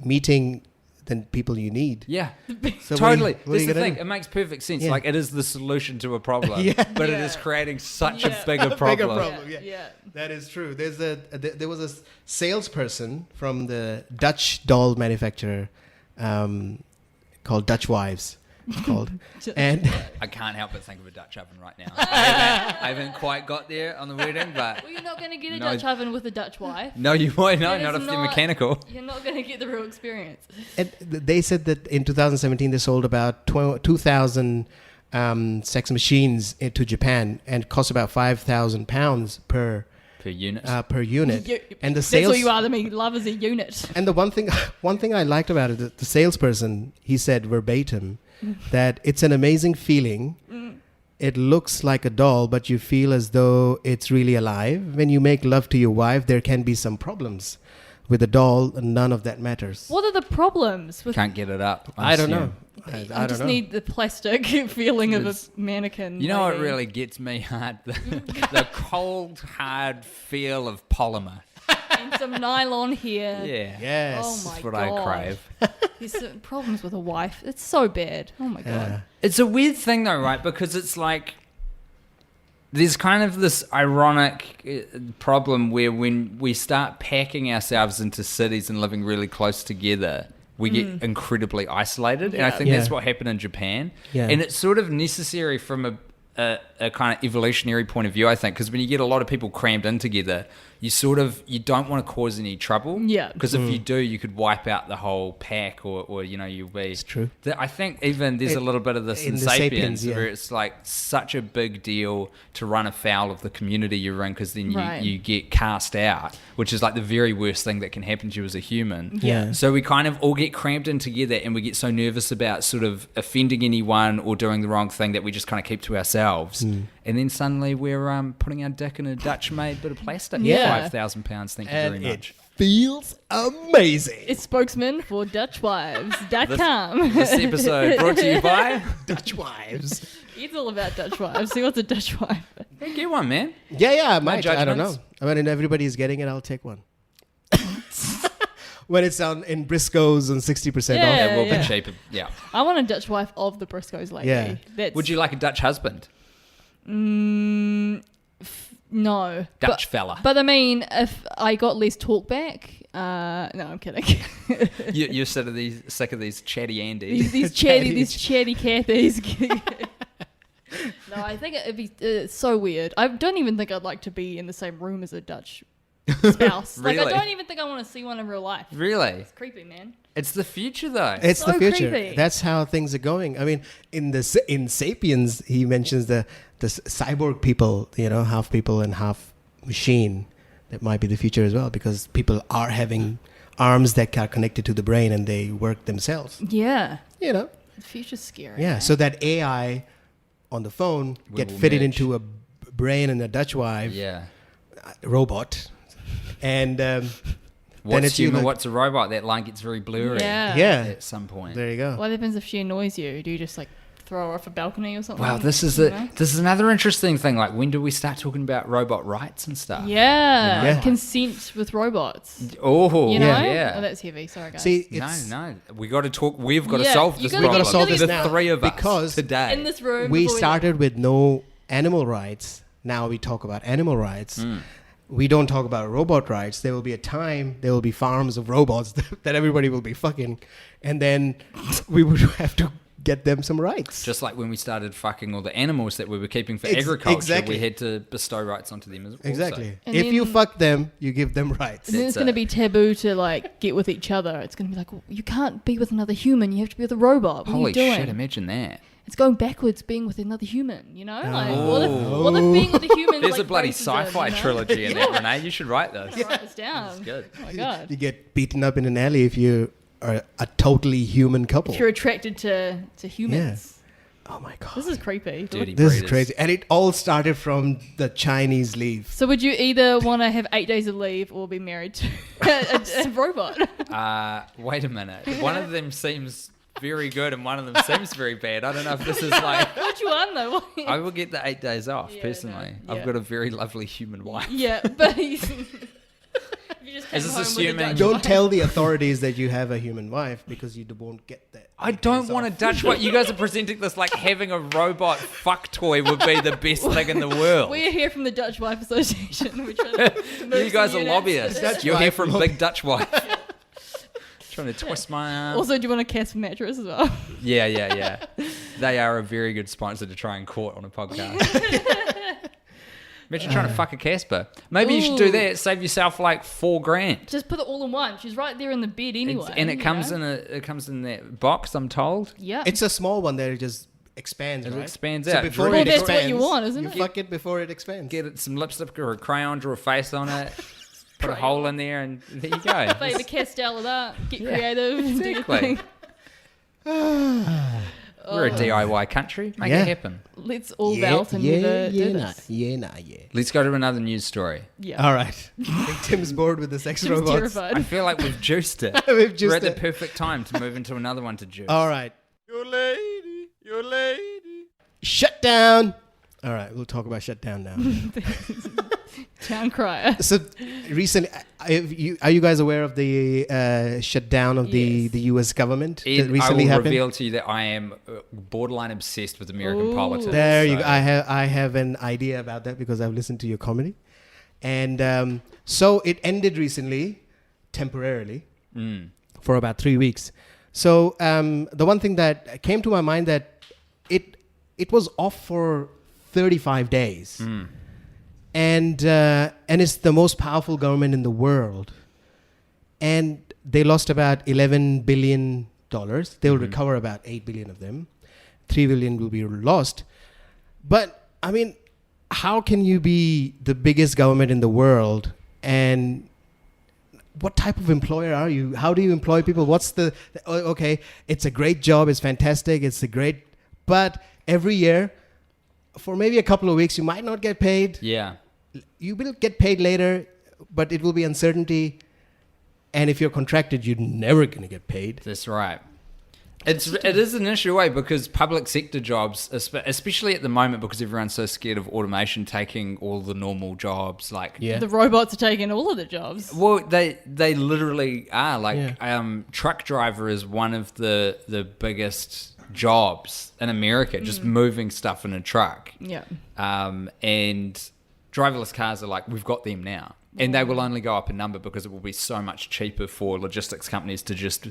meeting the people you need. Yeah, So totally. what are That's you the gonna thing. do? It makes perfect sense. Yeah. Like it is the solution to a problem, Yeah. but it Yeah. is creating such Yeah. a bigger problem. problem. yeah. Yeah. That is true. There was a salesperson from the Dutch doll manufacturer called Dutch Wives. Called and I can't help but think of a Dutch oven right now. I haven't quite got there on the wording, but Well, you're not going to get a No. Dutch oven with a Dutch wife. no, you won't. No, That not is if they're mechanical. You're not going to get the real experience. they said that in 2017 they sold about 2,000 sex machines to Japan and cost about £5,000 per unit. unit. And the That's sales what you are to me. Love is a unit. And the one thing I liked about it, the salesperson, he said verbatim that it's an amazing feeling. It looks like a doll, but you feel as though it's really alive. When you make love to your wife, there can be some problems with a doll, and none of that matters. What are the problems with? Can't get it up. I don't know. assume. I I don't just know. need the plastic feeling of a It's- mannequin. You know what lady. really gets me hard? The cold, hard feel of polymer. And some nylon here. Yeah. Yes. Oh my That's what God. I crave. There's certain problems with a wife. It's so bad. Oh my god. It's a weird thing though, right? Because it's like there's kind of this ironic problem where when we start packing ourselves into cities and living really close together, we get incredibly isolated. And I Yeah. think Yeah. that's what happened in Japan. Yeah. And it's sort of necessary from a kind of evolutionary point of view, I think, because when you get a lot of people crammed in together, you don't want to cause any trouble. Yeah. Because if you do, you could wipe out the whole pack or you'll be... It's true. I think even there's a little bit of this in in the Sapiens, Sapiens, yeah. where it's like such a big deal to run afoul of the community you're in because then Right. you get cast out, which is like the very worst thing that can happen to you as a human. Yeah. So we kind of all get cramped in together and we get so nervous about sort of offending anyone or doing the wrong thing that we just kind of keep to ourselves. And then suddenly we're putting our dick in a Dutch-made bit of plastic. Yeah. £5,000. Thank you And very much. it feels amazing. It's spokesman for DutchWives.com. This episode brought to you by... Dutch Wives. It's all about Dutch wives. See what's a Dutch wife? Hey, get one, man. Yeah, I might. I don't know. judgments. I mean, everybody's getting it. I'll take one. When it's on in Briscoes and 60% Yeah. off. Yeah, we'll yeah. be cheaper. Yeah. I want a Dutch wife of the Briscoes lady. Yeah. That's, Would you like a Dutch husband? No. Dutch fella. But I mean, if I got less talk back, no, I'm kidding. You're sick of these chatty Andes. these chatty Cathys. No, I think it'd be so weird. I don't even think I'd like to be in the same room as a Dutch spouse. Like, Really? I don't even think I want to see one in real life. Really? It's creepy, man. It's the future, though. It's So the future. creepy. That's how things are going. I mean, in Sapiens, he mentions the cyborg people, half people and half machine. That might be the future as well, because people are having arms that are connected to the brain and they work themselves. Yeah. The The future's scary. Yeah, man. so that AI on the phone get will fitted merge. into a brain and a Dutch wife Yeah. robot, and What's it's you human? like- What's a robot? That line gets very blurry. Yeah. yeah, At some point. there you go. What happens if she annoys you? Do you just throw her off a balcony or something? Wow, this is You know? this is another interesting thing. Like, when do we start talking about robot rights and stuff? Yeah. Yeah. Consent with robots. Oh, You know? yeah. Oh, that's heavy. Sorry, guys. See, No, it's, no. We got to talk. We've got to Yeah, solve you this gotta- problem. we got to solve this the now three of us because today. in this room, we before started with no animal rights. Now we talk about animal rights. We don't talk about robot rights. There will be a time, there will be farms of robots that everybody will be fucking. And then we would have to get them some rights. Just like when we started fucking all the animals that we were keeping for Ex- agriculture, exactly. we had to bestow rights onto them as well. Exactly. And If you then- fuck them, you give them rights. And then it's That's going to it. be taboo to like get with each other. It's going to be like, well, you can't be with another human. You have to be with a robot. What Holy are you doing? shit, imagine that. It's going backwards being with another human, you know? Like, Oh. what if being with a human There's like, a bloody racism, sci-fi you know? trilogy in that, Renee. You should write those. I'll write this down. That's good. Oh my god. You get beaten up in an alley if you are a totally human couple. If you're attracted to humans. Oh my god. This is creepy. Dirty This is breeders. crazy. And it all started from the Chinese leave. So would you either want to have 8 days of leave or be married to a robot? Wait a minute. One of them seems very good and one of them seems very bad. I don't know if this is like... Which one though? I will get the 8 days off, Yeah, personally. no, yeah. I've got a very lovely human wife. Yeah, but he's... You just Is came this home with a assuming- Dutch Don't wife. tell the authorities that you have a human wife because you won't get that. I don't want a Dutch wife. You guys are presenting this like having a robot fuck toy would be the best thing in the world. We're here from the Dutch Wife Association. We're trying to move You guys some are units. lobbyists. Dutch You're here wife from lobby. Big Dutch Wife. Trying to twist my arm. Also, do you want a Casper mattress as well? Yeah. They are a very good sponsor to try and court on a podcast. Imagine trying to fuck a Casper. Maybe you should do Ooh. that. Save yourself like $4,000. Just put it all in one. She's right there in the bed anyway. And it you comes know? it comes in that box, I'm told. Yeah. It's a small one that it just expands, It right? expands So out. before Well, it that's what expands, you want, isn't it? fuck it before it expands. Get it some lipstick or a crayon, draw a face on it, put a hole in there, and there you go. Faber Castell it up. Get Yeah, creative. Do your exactly. thing. We're a DIY country. Make Yeah. it happen. Let's all melt and never do this. Yeah. Let's go to another news story. Yeah. All right. I think Tim's bored with the sex Tim's robots. I terrified. feel like we've juiced it. We've We're juiced at the it. perfect time to move into another one to juice. All right. Your lady. Shutdown. All right, we'll talk about Shutdown now. Town crier. So recently, are you guys aware of the shutdown of Yes. the U.S. government Ed, that recently I will happened? reveal to you that I am borderline obsessed with American Ooh. politics. There you so- go. I have an idea about that because I've listened to your comedy, and so it ended recently, temporarily, for about 3 weeks. So the one thing that came to my mind that it was off for 35 days, and it's the most powerful government in the world, and they lost about $11 billion. They will recover about 8 billion of them. 3 billion will be lost. But I mean, how can you be the biggest government in the world and what type of employer are you? How do you employ people? What's okay, it's a great job, it's fantastic, but every year for maybe a couple of weeks you might not get paid. Yeah. You will get paid later, but it will be uncertainty. And if you're contracted, you're never going to get paid. That's right. It is an issue way because public sector jobs, especially at the moment, because everyone's so scared of automation taking all the normal jobs, like Yeah. The robots are taking all of the jobs. well, they literally are. Like truck driver is one of the biggest jobs in America, just moving stuff in a truck. Yeah. And driverless cars are like, we've got them now. And they will only go up in number because it will be so much cheaper for logistics companies to just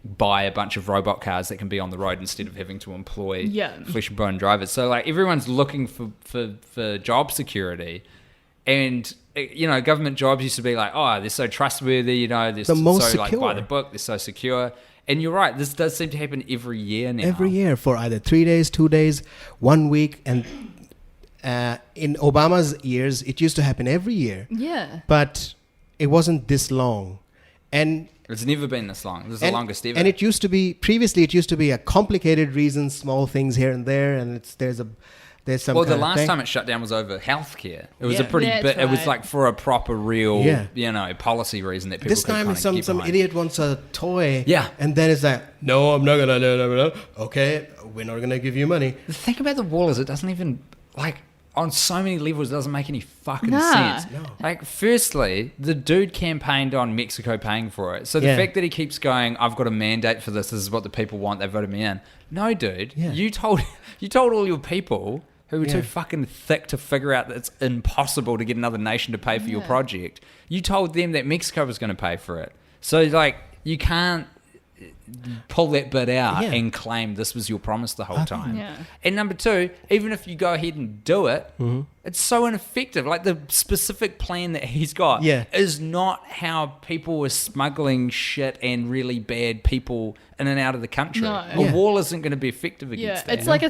buy a bunch of robot cars that can be on the road instead of having to employ flesh and bone drivers. So like everyone's looking for job security. And, you know, government jobs used to be like, oh, they're so trustworthy, you know, they're The most so like by secure. the book, they're so secure. And you're right, this does seem to happen every year now. Every year for either 3 days, 2 days, 1 week. And in Obama's years, it used to happen every year. Yeah. But it wasn't this long. And It's never been this long. This is the longest ever. And it used to be, previously it used to be a complicated reason, small things here and there. And there's some well, the kind of last thing. time it shut down was over healthcare. It was Yeah. a pretty That's bit. It was right. like for a proper, real, Yeah. you know, policy reason that people This could time kind it's of some idiot wants a toy. Yeah. And then it's like, no, I'm not gonna. No. Okay, we're not gonna give you money. The thing about the wall is it doesn't even like on so many levels it doesn't make any fucking Nah. sense. No. Like, firstly, the dude campaigned on Mexico paying for it. So the Yeah. fact that he keeps going, I've got a mandate for this. This is what the people want. They voted me in. No, dude. Yeah. You told all your people who were Yeah. too fucking thick to figure out that it's impossible to get another nation to pay for your Yeah. project. You told them that Mexico was going to pay for it. So, like, you can't... pull that bit out Yeah. and claim this was your promise the whole time. Yeah. And number two, even if you go ahead and do it, it's so ineffective. Like the specific plan that he's got Yeah. is not how people were smuggling shit and really bad people in and out of the country. No. A Yeah. wall isn't going to be effective Yeah, against that. it's like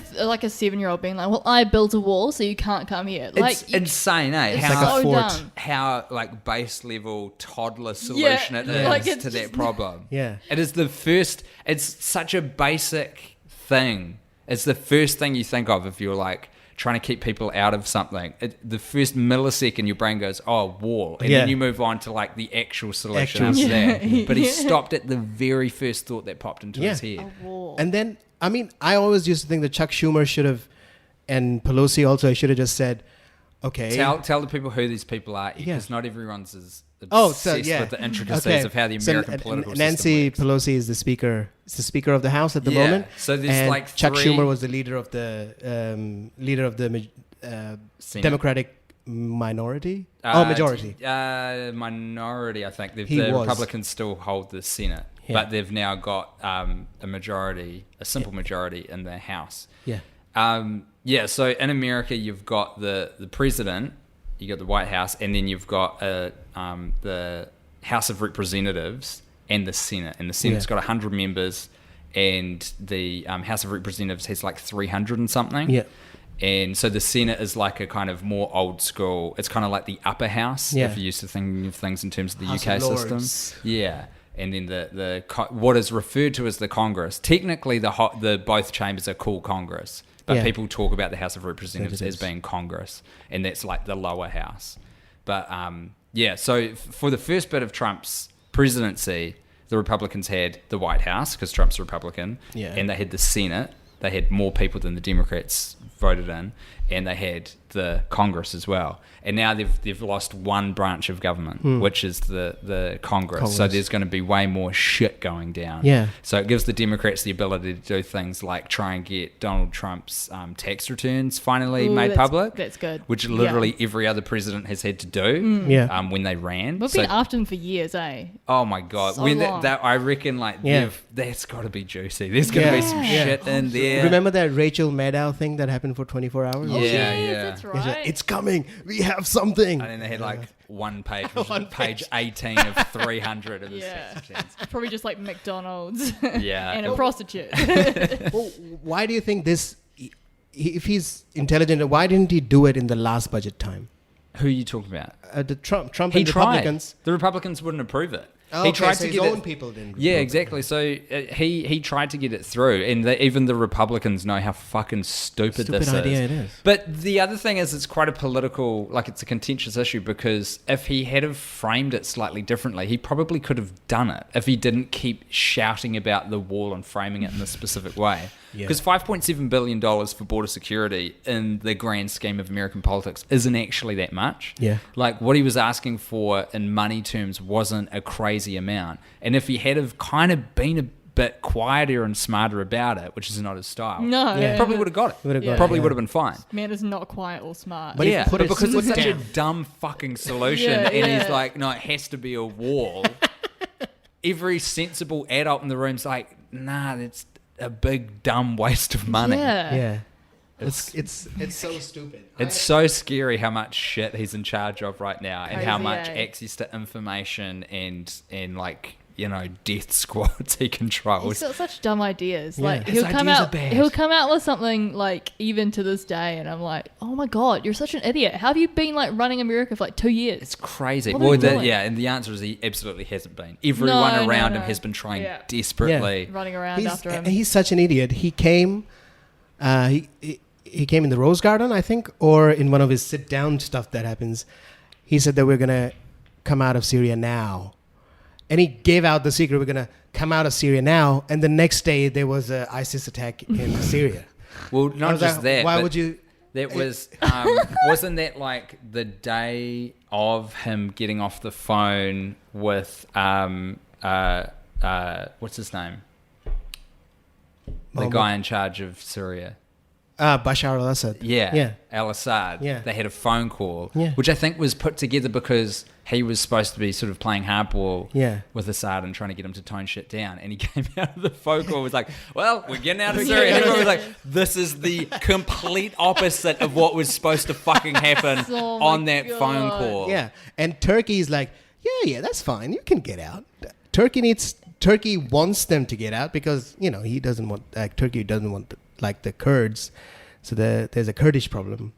a 7-year-old being like, "Well, I built a wall, so you can't come here." Like, It's insane, eh? it's like a so fort. dumb. How like base level toddler solution it is like, it's to that just- problem. Yeah. It is the first. It's such a basic thing. It's the first thing you think of if you're like trying to keep people out of something. The first millisecond your brain goes, "Oh, wall," and Yeah. then you move on to like the actual solution Actual- after that. But he Yeah. stopped at the very first thought that popped into his Yeah. head. A wall. And then, I mean, I always used to think that Chuck Schumer should have, and Pelosi also, should have just said, okay. Tell the people who these people are, Yeah. because not everyone's as Oh, obsessed so yeah. with the intricacies Okay. of how the So American political Nancy system works. Pelosi is the speaker. Is the speaker of the House at the Yeah. moment. So there's and like Chuck three- Schumer was the leader of the Senate. Democratic minority. Uh, Majority. Minority, I think. He The was. Republicans still hold the Senate, Yeah. but they've now got a majority, a simple majority in the House. Yeah. So in America, you've got the president, you got the White House, and then you've got the House of Representatives and the Senate. And the Senate's Yeah. got 100 members, and the House of Representatives has like 300 and something. Yeah. And so the Senate is like a kind of more old school. It's kind of like the upper house, Yeah. if you're used to thinking of things in terms of the House UK of system. Lords. Yeah. And then the what is referred to as the Congress. Technically, the both chambers are called Congress, but Yeah. people talk about the House of Representatives as Representatives. being Congress, and that's like the lower house. But so for the first bit of Trump's presidency, the Republicans had the White House because Trump's Republican, Yeah. and they had the Senate. They had more people than the Democrats voted in, and they had the Congress as well. And now they've lost one branch of government, which is the Congress. So Congress. there's going to be way more shit going down. Yeah. So it gives the Democrats the ability to do things like try and get Donald Trump's tax returns finally Ooh, made that's- public. that's good. Which Yeah. literally every other president has had to do Yeah. when they ran. We've So- been after them for years, eh? oh my God. So when long. that I reckon like Yeah. that's got to be juicy. There's going to be some Yeah. shit in there. Remember that Rachel Maddow thing that happened for 24 hours? Yeah, Oh, yes, yeah. that's They said, right. it's coming. We have something. And then they had like one page, which One was page 18 of 300 of his Yeah. tax returns. Probably just like McDonald's. Yeah. and a prostitute. Well, why do you think this? If he's intelligent, why didn't he do it in the last budget time? Who are you talking about? The Trump He and tried. Republicans. The Republicans wouldn't approve it. Oh, He okay, tried so to his get own it. people didn't. Yeah, approve it. exactly. So he tried to get it through, and even the Republicans know how fucking stupid this idea is. it is. But the other thing is, it's quite a political, like it's a contentious issue because if he had have framed it slightly differently, he probably could have done it if he didn't keep shouting about the wall and framing it in a specific way. Yeah. Because $5.7 billion for border security in the grand scheme of American politics isn't actually that much. Yeah. Like what he was asking for in money terms wasn't a crazy amount. And if he had have kind of been a bit quieter and smarter about it, which is not his style, No. Yeah. probably would have got it. Would've got Yeah. it, Probably yeah. would have been fine. Man is not quiet or smart. But he yeah, put but his because it's foot such a down. dumb fucking solution, Yeah, and he's yeah. like, no, it has to be a wall. Every sensible adult in the room's like, nah, that's a big dumb waste of money. Yeah. Yeah. It's so stupid. It's so scary how much shit he's in charge of right now, and how Crazy, much eh? access to information and like death squads he controls. He's got such dumb ideas. Yeah. Like His he'll come ideas are out, bad. he'll come out with something like even to this day, and I'm like, oh my god, you're such an idiot. How have you been like running America for like 2 years? It's crazy. What are they doing? And the answer is he absolutely hasn't been. Everyone No, around no. him has been trying Yeah. desperately. Running around after him. He's such an idiot. He came, he came in the Rose Garden, I think, or in one of his sit down stuff that happens. He said that we're gonna come out of Syria now, and he gave out the secret. We're gonna come out of Syria now, and the next day there was a ISIS attack in Syria. Well, I not was just like, that. Why but would you? That was wasn't that like the day of him getting off the phone with what's his name? The Oh, guy in charge of Syria. Bashar al-Assad. Yeah. Al-Assad. Yeah. They had a phone call, Yeah. which I think was put together because he was supposed to be sort of playing hardball Yeah. with Assad and trying to get him to tone shit down. And he came out of the phone call and was like, well, we're getting out of Syria. And everyone was like, this is the complete opposite of what was supposed to fucking happen Oh my on that God. phone call. Yeah, and Turkey's like, yeah, that's fine. You can get out. Turkey wants them to get out because he doesn't want Turkey doesn't want the Kurds. So there's a Kurdish problem,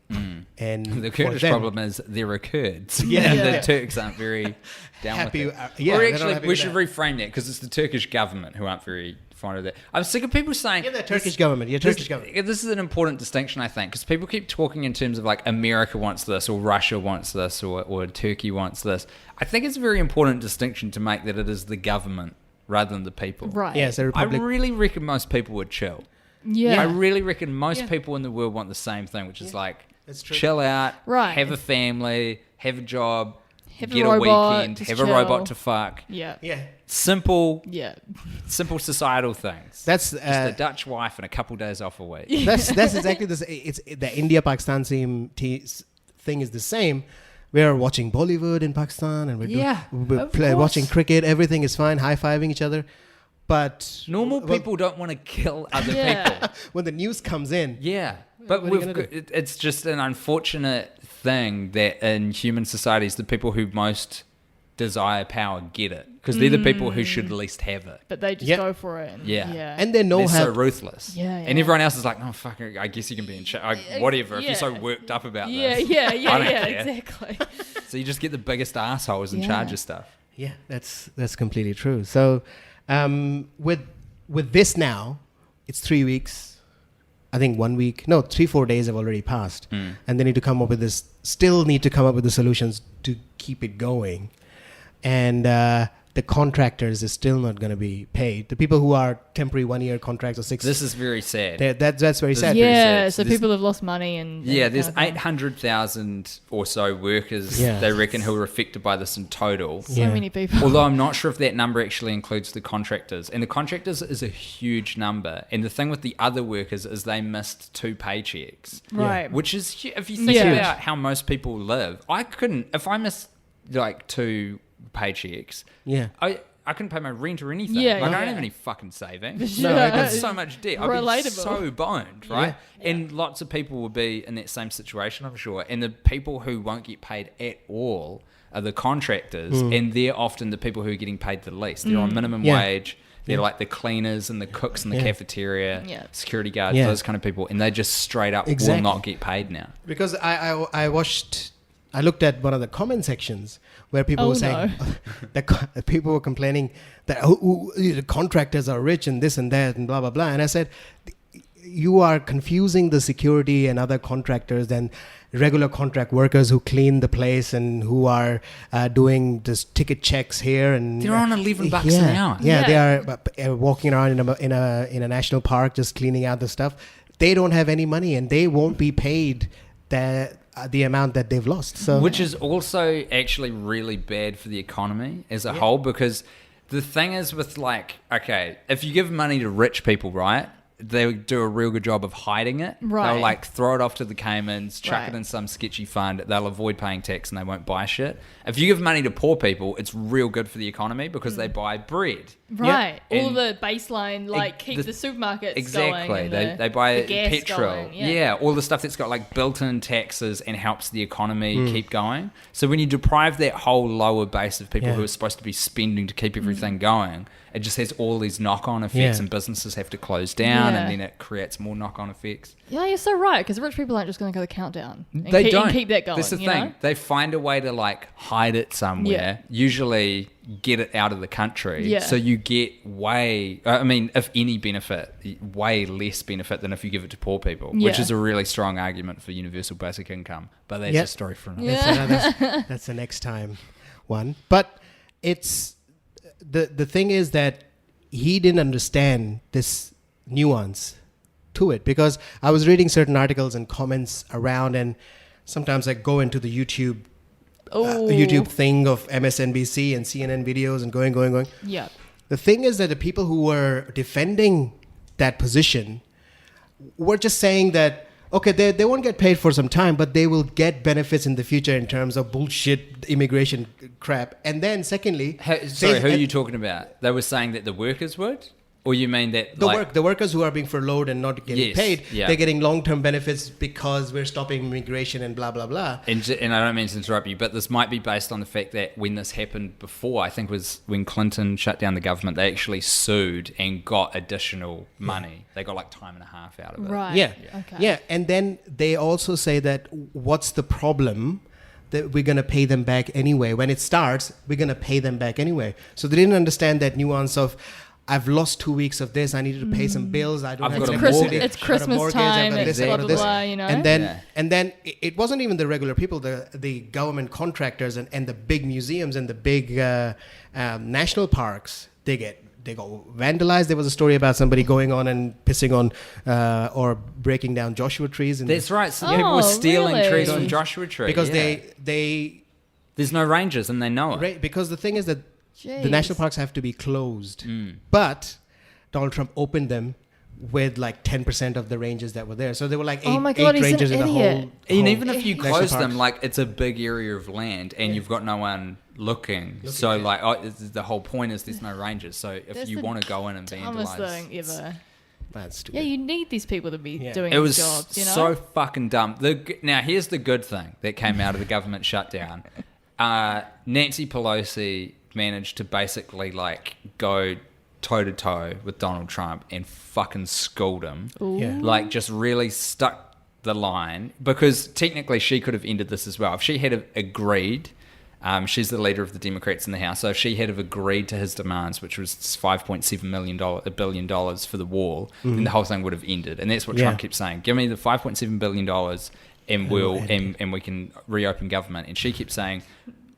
and The for Kurdish them- problem is there are Kurds. Yeah. And Yeah. the Turks aren't very down Happy- with it. yeah, or they're not actually, happy we with should that. reframe that because it's the Turkish government who aren't very fond of that. I'm sick of people saying... Yeah, the Turkish government. Yeah, Turkish government. This is an important distinction, I think, because people keep talking in terms of like America wants this or Russia wants this or Turkey wants this. I think it's a very important distinction to make that it is the government rather than the people. Right. Yes, the I republic. really reckon most people would chill. Yeah. I really reckon most Yeah. people in the world want the same thing, which is like That's true. chill out, Right. have a family, have a job, Have a get a robot, weekend, just have a chill. robot to fuck. Yeah. Yeah, Simple Yeah. societal things. that's Just a Dutch wife and a couple days off a week. that's exactly the. It's the India-Pakistan thing is the same. We're watching Bollywood in Pakistan, and we're of course. watching cricket. Everything is fine, high-fiving each other. But Normal well, people don't want to kill other Yeah. people. when the news comes in, Yeah. But What are you we've gonna got, it's just an unfortunate thing that in human societies, the people who most desire power get it because they're the people who should least have it. But they just Yeah. go for it. Yeah. Yeah. and they know They're so how. ruthless. Yeah, And yeah. everyone else is like, oh, fuck, I guess you can be in charge. Whatever. If you're so Yeah. worked up about yeah, this. yeah, I yeah, don't yeah, care. exactly. So you just get the biggest assholes in Yeah. charge of stuff. Yeah, that's completely true. So, with this now, it's 3 weeks. I think 1 week. No, 3-4 days have already passed, and they need to come up with this. Still need to come up with the solutions to keep it going, and the contractors is still not going to be paid. The people who are temporary 1-year contracts or 6. This is very sad. That's very This sad. is very Yeah, sad. so There's- people have lost money and Yeah, there's kind of thing. 800,000 or so workers, Yeah. they reckon, who are affected by this in total. so Yeah. many people. Although I'm not sure if that number actually includes the contractors. And the contractors is a huge number. And the thing with the other workers is they missed 2 paychecks. Right. Which is, if you think Yeah. about how most people live, I couldn't, if I missed like 2 paychecks, Yeah. I couldn't pay my rent or anything. Yeah, like, I don't yeah. have any fucking savings. No, I've got it's so much debt. I'd be relatable. so boned, right? And lots of people will be in that same situation, I'm sure. And the people who won't get paid at all are the contractors, and they're often the people who are getting paid the least. They're on minimum Yeah. wage. They're like the cleaners and the cooks in the cafeteria, Yeah. security guards, Yeah. those kind of people. And they just straight up Exactly. will not get paid now. Because I looked at one of the comment sections where people Oh, were saying the people were complaining that the contractors are rich and this and that and blah blah blah, and I said, you are confusing the security and other contractors and regular contract workers who clean the place and who are doing this ticket checks here, and They're on $11 an hour. Yeah, Yeah. they are walking around in a national park just cleaning out the stuff. They don't have any money and they won't be paid the amount that they've lost. So Which is also actually really bad for the economy as a whole, because the thing is with like, okay, if you give money to rich people, right, they do a real good job of hiding it. Right. They'll like throw it off to the Caymans, chuck Right. it in some sketchy fund. They'll avoid paying tax and they won't buy shit. If you give money to poor people, it's real good for the economy because they buy bread. Right. All And- the baseline, like, keep the supermarkets going. Exactly. And They buy the gas petrol. going, Yeah. all the stuff that's got like built-in taxes and helps the economy keep going. So when you deprive that whole lower base of people Yeah. who are supposed to be spending to keep everything going, it just has all these knock-on effects, Yeah. and businesses have to close down, Yeah. and then it creates more knock-on effects. Yeah, you're so right, because rich people aren't just going to go the countdown. And They keep, don't and keep that going. That's the you thing. know? They find a way to like hide it somewhere. Yeah. Usually get it out of the country. Yeah. So you get way, I mean, if any benefit, way less benefit than if you give it to poor people, which Yeah. is a really strong argument for universal basic income. But that's Yeah. a story for another. Yeah. that's the next time one. But it's the thing is that he didn't understand this nuance to it, because I was reading certain articles and comments around, and sometimes I go into the YouTube YouTube thing of MSNBC and CNN videos and going. Yeah. The thing is that the people who were defending that position were just saying that okay, they won't get paid for some time, but they will get benefits in the future in terms of bullshit immigration crap. And then secondly, Sorry, who are you talking about? They were saying that the workers would? Or you mean that the workers who are being furloughed and not getting paid, they're getting long-term benefits because we're stopping immigration and blah, blah, blah. And I don't mean to interrupt you, but this might be based on the fact that when this happened before, I think it was when Clinton shut down the government, they actually sued and got additional money. They got like time and a half out of it. Right. Yeah. Okay. Yeah. And then they also say that what's the problem? That we're going to pay them back anyway. When it starts, we're going to pay them back anyway. So they didn't understand that nuance of, I've lost 2 weeks of this. I needed to pay some bills. I don't I've have got a a mortgage. mortgage. It's I've got a Christmas mortgage, time. I've got It's this, I've blah, got blah, this. blah, you know? And then it wasn't even the regular people. The government contractors and the big museums and the big national parks, they got vandalized. There was a story about somebody going on and pissing on or breaking down Joshua trees. That's right. So people were stealing really? trees from Joshua trees. Because they There's no rangers and they know it. right, because the thing is that the Jeez. national parks have to be closed. But Donald Trump opened them with like 10% of the ranges that were there. So there were like Oh my God, eight he's an ranges in the idiot. whole. And even if you national close parks. them, like it's a big area of land and you've got no one looking. So like the whole point is there's no rangers. So if That's you the want to go in and Dumbest vandalize, thing ever. That's stupid. Yeah, you need these people to be doing it these was jobs, you know? so fucking dumb. Now here's the good thing that came out of the government shutdown. Nancy Pelosi managed to basically like go toe to toe with Donald Trump and fucking schooled him. Yeah. Like just really stuck the line, because technically she could have ended this as well if she had agreed. She's the leader of the Democrats in the House, so if she had have agreed to his demands, which was $5.7 billion for the wall, then the whole thing would have ended. And that's what Trump keeps saying: give me the $5.7 billion and we can reopen government. And she keeps saying,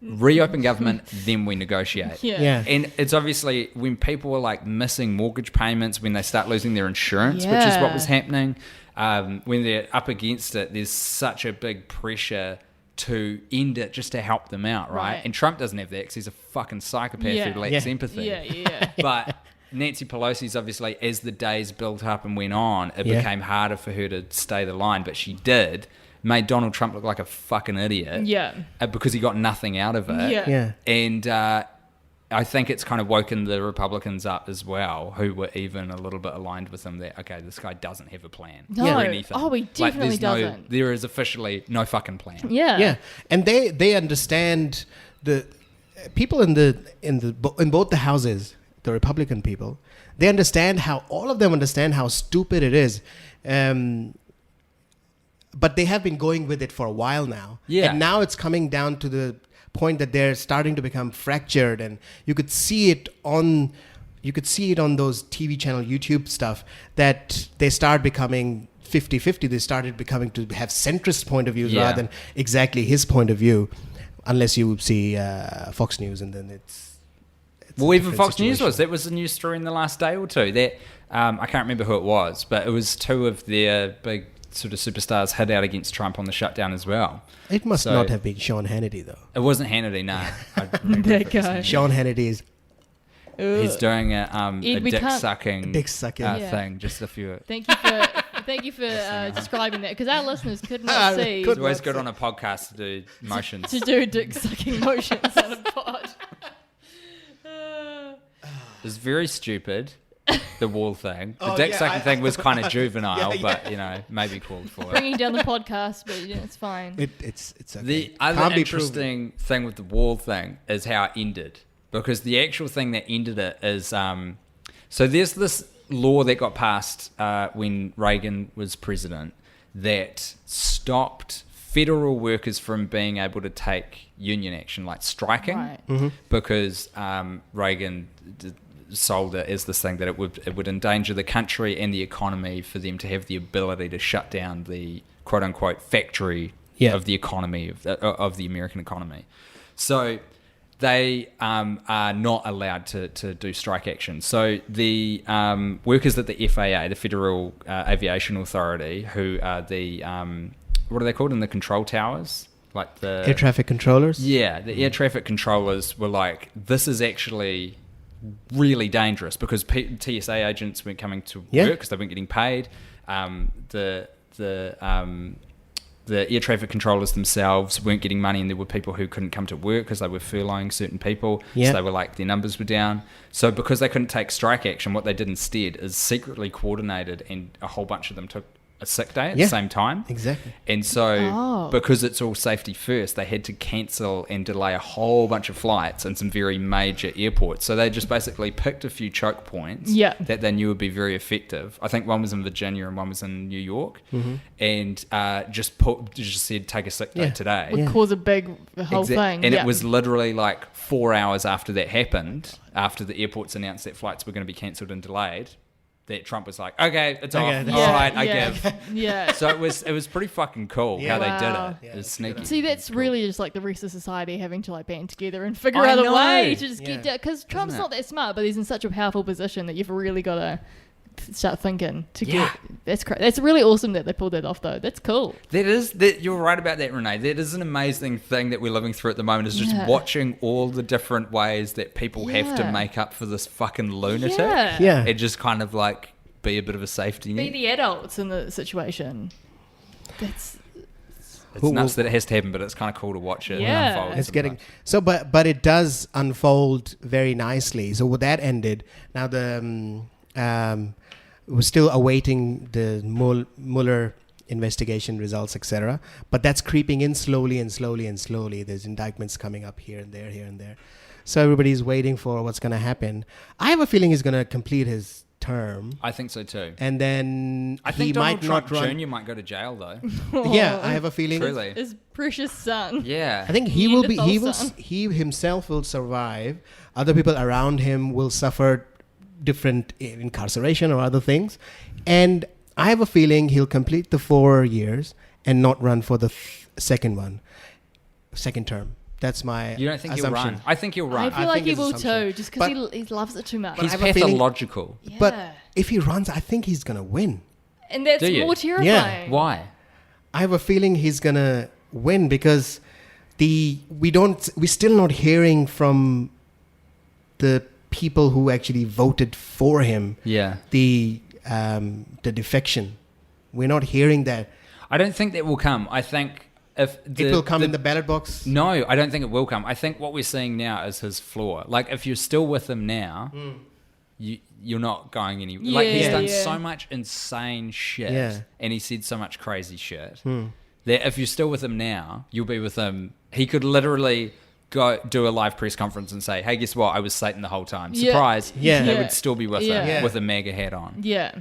reopen government, then we negotiate. Yeah. And it's obviously when people are like missing mortgage payments, when they start losing their insurance, which is what was happening, when they're up against it, there's such a big pressure to end it just to help them out, right? And Trump doesn't have that because he's a fucking psychopath who lacks empathy. Yeah. But Nancy Pelosi's obviously, as the days built up and went on, it became harder for her to stay the line, but she did. Made Donald Trump look like a fucking idiot. Yeah. Because he got nothing out of it. Yeah. And I think it's kind of woken the Republicans up as well, who were even a little bit aligned with him that, okay, this guy doesn't have a plan No. for anything. Oh, he definitely doesn't. There is officially no fucking plan. Yeah. And they understand the people in both the houses, the Republican people, they understand how all of them understand how stupid it is. But they have been going with it for a while now. Yeah. And now it's coming down to the point that they're starting to become fractured, and you could see it on those TV channel YouTube stuff, that they start becoming 50-50. They started becoming to have centrist point of views rather than exactly his point of view, unless you see Fox News, and then it's well, a even different Fox News situation. that was the news story in the last day or two. That I can't remember who it was, but it was two of their big sort of superstars hit out against Trump on the shutdown as well. It must not have been Sean Hannity, though. It wasn't Hannity, no. That guy. Sean Hannity is He's doing a we dick can't- sucking Yeah. thing. Just a few. Thank you for describing that, because our listeners could not see It's always good on a podcast to do motions. to do dick sucking motions on a pod. It's very stupid. The wall thing. The Oh, dick yeah, sucking thing was kind of juvenile, Yeah, but maybe called for it. Bringing down the podcast, but it's fine. it's okay. The Can't other be interesting thing with the wall thing is how it ended, because the actual thing that ended it is so there's this law that got passed when Reagan was president that stopped federal workers from being able to take union action, like striking, Right. because Reagan sold it as this thing that it would endanger the country and the economy for them to have the ability to shut down the quote unquote factory of the economy of the American economy. So they are not allowed to do strike action. So the workers at the FAA, the Federal Aviation Authority, who are the what are they called in the control towers? Like the air traffic controllers. Yeah, the air traffic controllers were like, this is actually really dangerous, because TSA agents weren't coming to work because they weren't getting paid. The the air traffic controllers themselves weren't getting money, and there were people who couldn't come to work because they were furloughing certain people. Yeah. So they were like, their numbers were down. So because they couldn't take strike action, what they did instead is secretly coordinated, and a whole bunch of them took a sick day at the same time. Exactly. And so because it's all safety first, they had to cancel and delay a whole bunch of flights in some very major airports. So they just basically picked a few choke points that they knew would be very effective. I think one was in Virginia and one was in New York. And just said, take a sick day today. Would cause a whole thing. And it was literally like 4 hours after that happened, after the airports announced that flights were going to be cancelled and delayed, that Trump was like, okay, it's off. All right, I give. Yeah. So it was pretty fucking cool how they did it. Yeah, It was sneaky. See, that's really just like the rest of society having to like band together and figure I out a know. way to just get down. Because Trump's Isn't it? not that smart, but he's in such a powerful position that you've really got to start thinking to get. That's crazy. That's really awesome that they pulled that off, though. That's cool. You're right about that, Renee. That is an amazing thing that we're living through at the moment, is just watching all the different ways that people have to make up for this fucking lunatic. Yeah. And just kind of like be a bit of a safety net. Be the adults in the situation. It's nuts that it has to happen, but it's kind of cool to watch it unfold. It's getting so, but it does unfold very nicely. So with that ended, now the we're still awaiting the Mueller investigation results, etc. But that's creeping in slowly and slowly and slowly. There's indictments coming up here and there, here and there. So everybody's waiting for what's going to happen. I have a feeling he's going to complete his term. I think so too. And then I he think Donald might Trump not run. Jr. might go to jail though. Yeah, I have a feeling. Truly. His precious son. Yeah. I think he will be. Neanderthal son. He himself will survive. Other people around him will suffer different incarceration or other things, and I have a feeling he'll complete the 4 years and not run for the second term. That's my You don't think assumption. he'll run? I think he'll run. I feel like think he it's will assumption. too, just because But- he loves it too much. He's I have a feeling- pathological. Yeah. But if he runs, I think he's gonna win. And that's Do you? more terrifying. Why? I have a feeling he's gonna win because we're still not hearing from the people who actually voted for him. Yeah. The defection. We're not hearing that. I don't think that will come. I think if It will come in the ballot box. No, I don't think it will come. I think what we're seeing now is his flaw. Like, if you're still with him now, you're not going anywhere. Like, he's Yeah, done yeah. so much insane shit, Yeah. and he said so much crazy shit, that if you're still with him now, you'll be with him. He could literally go do a live press conference and say, hey, guess what? I was Satan the whole time. Yeah. Surprise. Yeah. They Yeah. would still be with Yeah. him Yeah. with a MAGA hat on. Yeah.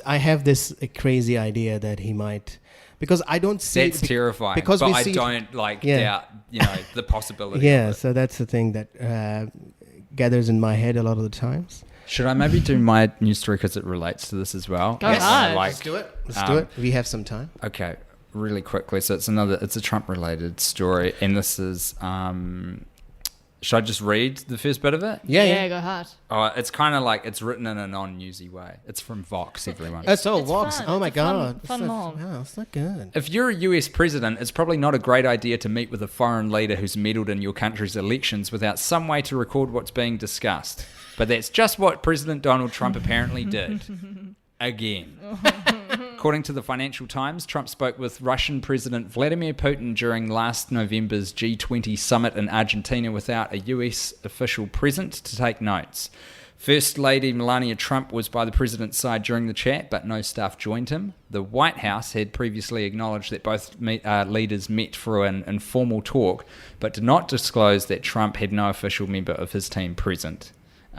I have this crazy idea that he might, because I don't see. That's terrifying. Because but we I see, don't Yeah. doubt, the possibility Yeah, of it. so that's the thing that gathers in my head a lot of the times. Should I maybe do my news story because it relates to this as well? Go hard. Let's do it. Let's do it. We have some time. Okay, really quickly. So it's a Trump related story, and this is should I just read the first bit of it? Yeah. Go hard. Oh, it's kind of like it's written in a non-newsy way. It's from Vox, everyone. That's all It's Vox. fun. Oh my It's a fun- God. fun mom. Wow, it's not good. If you're a US president, it's probably not a great idea to meet with a foreign leader who's meddled in your country's elections without some way to record what's being discussed. But that's just what President Donald Trump apparently did. Again. According to the Financial Times, Trump spoke with Russian President Vladimir Putin during last November's G20 summit in Argentina without a US official present to take notes. First Lady Melania Trump was by the president's side during the chat, but no staff joined him. The White House had previously acknowledged that both leaders met for an informal talk, but did not disclose that Trump had no official member of his team present.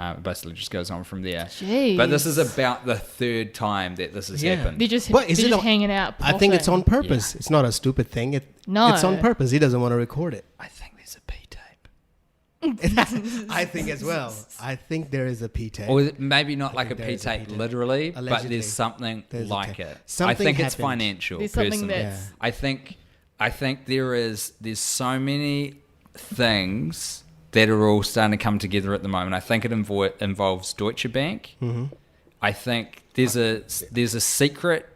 It basically just goes on from there. Jeez. But this is about the third time that this has happened. They're just, Well, is they're it just on- hanging out. I think it's on popping. purpose. It's not a stupid thing. No. It's on purpose. He doesn't want to record it. I think there's a P-tape. I think as well. I think there is a P-tape. Or maybe not like a think there is a P-tape P-tape. literally, but Allegedly. there's something There's a like tape. it. I Something think it's happened. financial, There's something personally. that's... I think there's so many things that are all starting to come together at the moment. I think it involves Deutsche Bank. Mm-hmm. I think there's a secret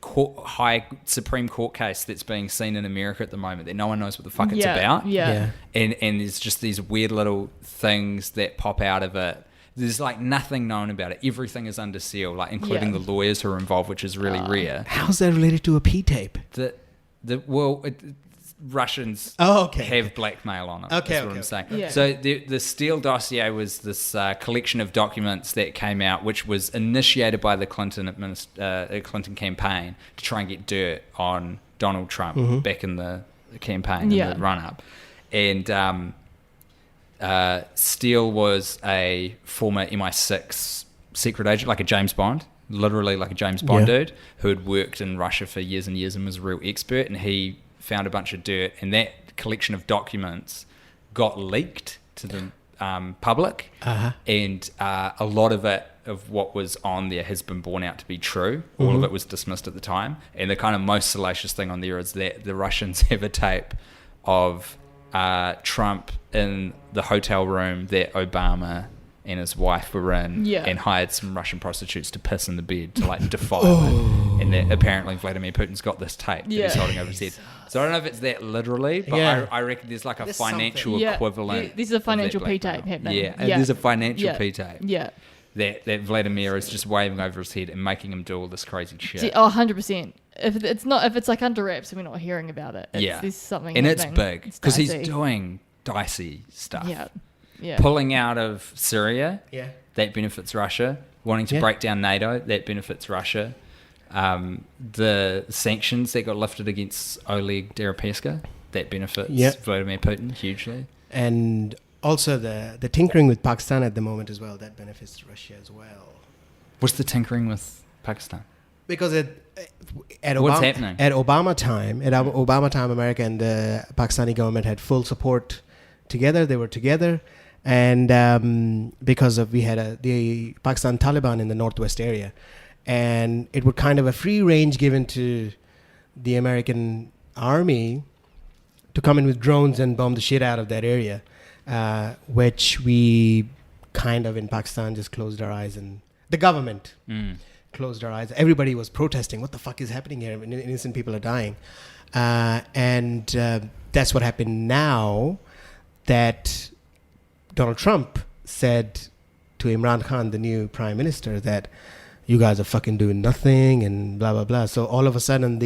high Supreme Court case that's being seen in America at the moment that no one knows what the fuck it's about. Yeah. And there's just these weird little things that pop out of it There's like nothing known about it. Everything is under seal, like including the lawyers who are involved, which is really rare. How's that related to a P-tape? Russians okay. have blackmail on them. Okay, that's what I'm saying. Yeah. So the Steele dossier was this collection of documents that came out, which was initiated by the Clinton campaign to try and get dirt on Donald Trump back in the campaign, in the run-up. And Steele was a former MI6 secret agent, like a James Bond, literally like a James Bond dude, who had worked in Russia for years and years and was a real expert, and he found a bunch of dirt, and that collection of documents got leaked to the public, and a lot of what was on there has been borne out to be true. All of it was dismissed at the time, and the kind of most salacious thing on there is that the Russians have a tape of Trump in the hotel room that Obama and his wife were in, and hired some Russian prostitutes to piss in the bed to like defile it. And that apparently Vladimir Putin's got this tape that he's holding over his head. So I don't know if it's that literally, but I reckon there's like a financial equivalent. This is a financial P-tape happening. Yeah, there's a financial P-tape. Yeah. That Vladimir is just waving over his head and making him do all this crazy shit. 100%. If it's like under wraps and we're not hearing about it, there's something. And happening. it's big because he's doing dicey stuff. Yeah. Pulling out of Syria, that benefits Russia. Wanting to break down NATO, that benefits Russia. The sanctions that got lifted against Oleg Deripaska, that benefits Vladimir Putin hugely. And also the tinkering with Pakistan at the moment as well, that benefits Russia as well. What's the tinkering with Pakistan? Because what's happening? At Obama time, America and the Pakistani government had full support together. They were together. And because we had the Pakistan Taliban in the northwest area, and it was kind of a free range given to the American army to come in with drones and bomb the shit out of that area, which we kind of in Pakistan just closed our eyes, and the government closed our eyes. Everybody was protesting. What the fuck is happening here? Innocent people are dying. And that's what happened now, that Donald Trump said to Imran Khan, the new prime minister, that you guys are fucking doing nothing and blah, blah, blah. So all of a sudden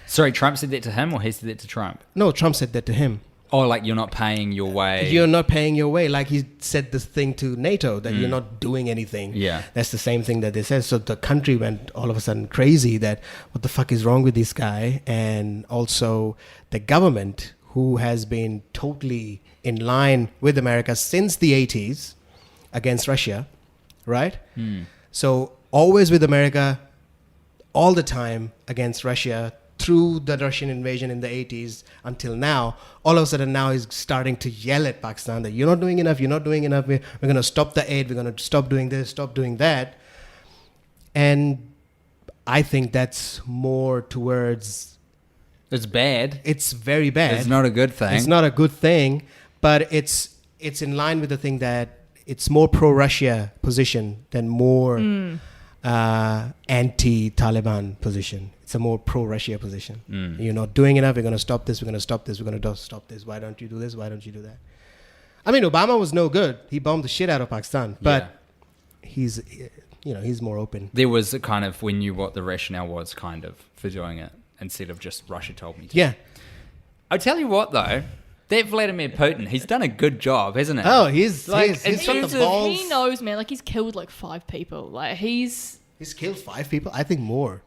Sorry, Trump said that to him or he said that to Trump? No, Trump said that to him. Oh, like you're not paying your way. You're not paying your way. Like he said this thing to NATO, that you're not doing anything. Yeah. That's the same thing that they said. So the country went all of a sudden crazy that what the fuck is wrong with this guy? And also the government, who has been totally in line with America since the 80s against Russia, right? So always with America, all the time against Russia, through the Russian invasion in the 80s until now. All of a sudden now he's starting to yell at Pakistan that you're not doing enough, we're going to stop the aid, we're going to stop doing this, stop doing that. And I think that's more towards... It's bad. It's very bad. It's not a good thing. It's not a good thing, but it's in line with the thing that it's more pro-Russia position than more anti-Taliban position. It's a more pro-Russia position. You're not doing enough. We're going to stop this. We're going to stop this. We're going to stop this. Why don't you do this? Why don't you do that? I mean, Obama was no good. He bombed the shit out of Pakistan, but he's more open. There was a kind of, we knew what the rationale was kind of for doing it instead of just Russia told me to. Yeah. I'll tell you what though, that Vladimir Putin, he's done a good job, hasn't he? Oh, he's got the He balls. knows, man. Like he's killed like 5 people. Like he's killed 5 people. I think more.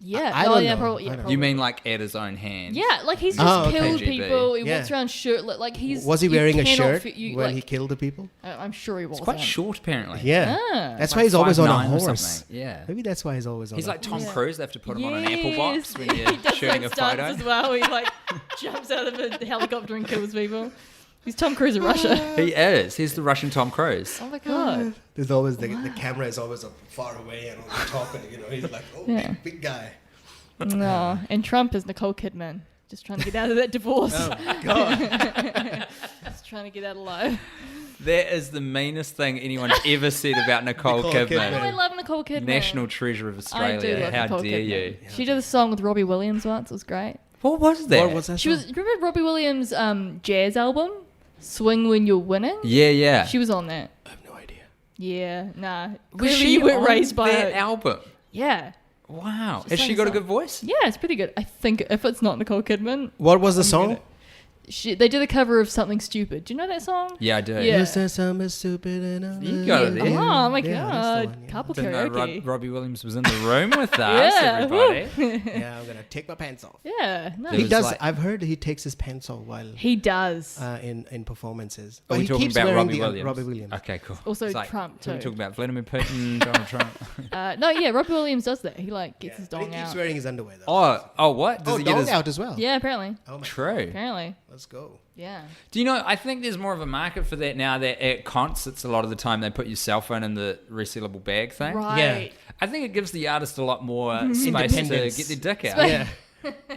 I don't know. Probably. You mean like at his own hand? Yeah, like he's just killed KGB. people. He walks around shirtless. Like he's. Was he wearing a shirt when he killed the people? I'm sure he was. It's quite short, apparently. Yeah. Ah. That's Like why he's always on a 5'9" or horse. something. Yeah. Maybe that's why he's always on He's a like Tom Yeah. Cruise. They have to put him on an apple box when He you're does shooting a like stunts photo. as well. He like jumps out of a helicopter and kills people. He's Tom Cruise in Russia. He is. He's the Russian Tom Cruise. Oh my god. There's always the camera is always up far away and all talking. He's like, big guy. No, and Trump is Nicole Kidman, just trying to get out of that divorce. Oh my god. Just trying to get out alive. That is the meanest thing anyone's ever said about Nicole Kidman. Oh, I love Nicole Kidman. National treasure of Australia. I do love How Nicole dare Kidman. you? She did a song with Robbie Williams once. It was great. What was that? What was that? She was. Remember Robbie Williams' jazz album, "Swing When You're Winning"? Yeah. She was on that. I have no idea. Yeah, nah. Was Clearly she you weren't on raised by that her. album? Yeah. Wow. She Has she sang got a song. good voice? Yeah, it's pretty good. I think if it's not Nicole Kidman, What was the I'm song? gonna- they did a cover of Something Stupid. Do you know that song? Yeah, I do. Yeah. You said something stupid and You got it there. Oh my Yeah, that's the god. one, yeah. Couple Didn't know karaoke. Robbie Williams was in the room with us, Yeah, everybody. Yeah, I'm gonna take my pants off. Yeah, no. There He was does. like- I've heard he takes his pants off while He does. in performances. Are But we he talking keeps about wearing Robbie the, Williams? Robbie Williams. Okay, cool. Also It's Trump, Are we too. talking about Vladimir Putin, Donald Trump? No, yeah, Robbie Williams does that. He like gets Yeah. his But dong he keeps out. wearing his underwear though. Oh, what? Does Oh, he get dong his... out as well. Yeah, apparently. Oh my. True. Apparently. Let's go. Yeah. Do you know, I think there's more of a market for that now that at concerts a lot of the time they put your cell phone in the resealable bag thing. Right. I think it gives the artist a lot more space to Independence. get their dick out. Yeah.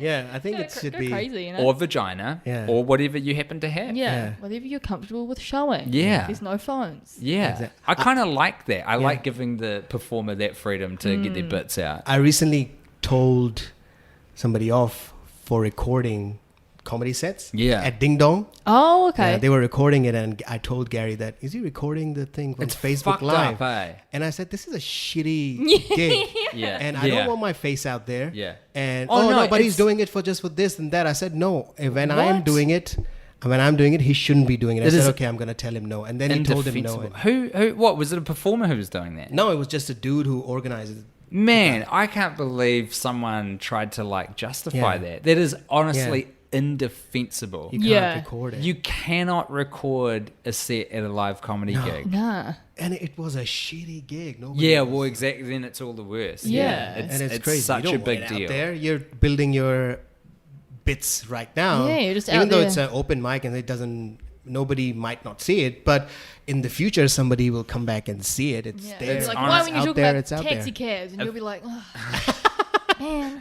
Yeah, I think Go, it should go be. crazy, you know? Or vagina. Yeah. Or whatever you happen to have. yeah. Yeah. Whatever you're comfortable with showing. Yeah. There's no phones. Yeah. Exactly. I kind of like that. I like giving the performer that freedom to get Mm. their bits out. I recently told somebody off for recording comedy sets. Yeah. At Ding Dong. Oh, okay. Yeah, they were recording it, and I told Gary that, is he recording the thing from It's Facebook fucked Live? up, eh? And I said, this is a shitty gig. Yeah. And I Yeah. don't want my face out there. Yeah. And Oh, oh, no, no, but he's it's- doing it for just for this and that. I said, no. When I'm What? doing it, he shouldn't be doing it. I It said, is okay, I'm gonna tell him no. And then he told him no. Indefensible. Who, what? Was it a performer who was doing that? No, it was just a dude who organized it. Man, I can't believe someone tried to like justify Yeah. that. That is honestly indefensible. You can't Yeah. record it. You cannot record a set at a live comedy gig. Nah. And it was a shitty gig. Nobody Yeah, was- well, exactly. Then it's all the worst. Yeah. and it's crazy. Such you a don't big want it deal. out there. You're building your bits right now. Yeah, you're just even out though there. it's an open mic and it doesn't. Nobody might not see it, but in the future, somebody will come back and see it. It's Yeah. there. It's like, honest. why when you Out talk there, about it's out taxi there. cabs and you'll be like, oh, man.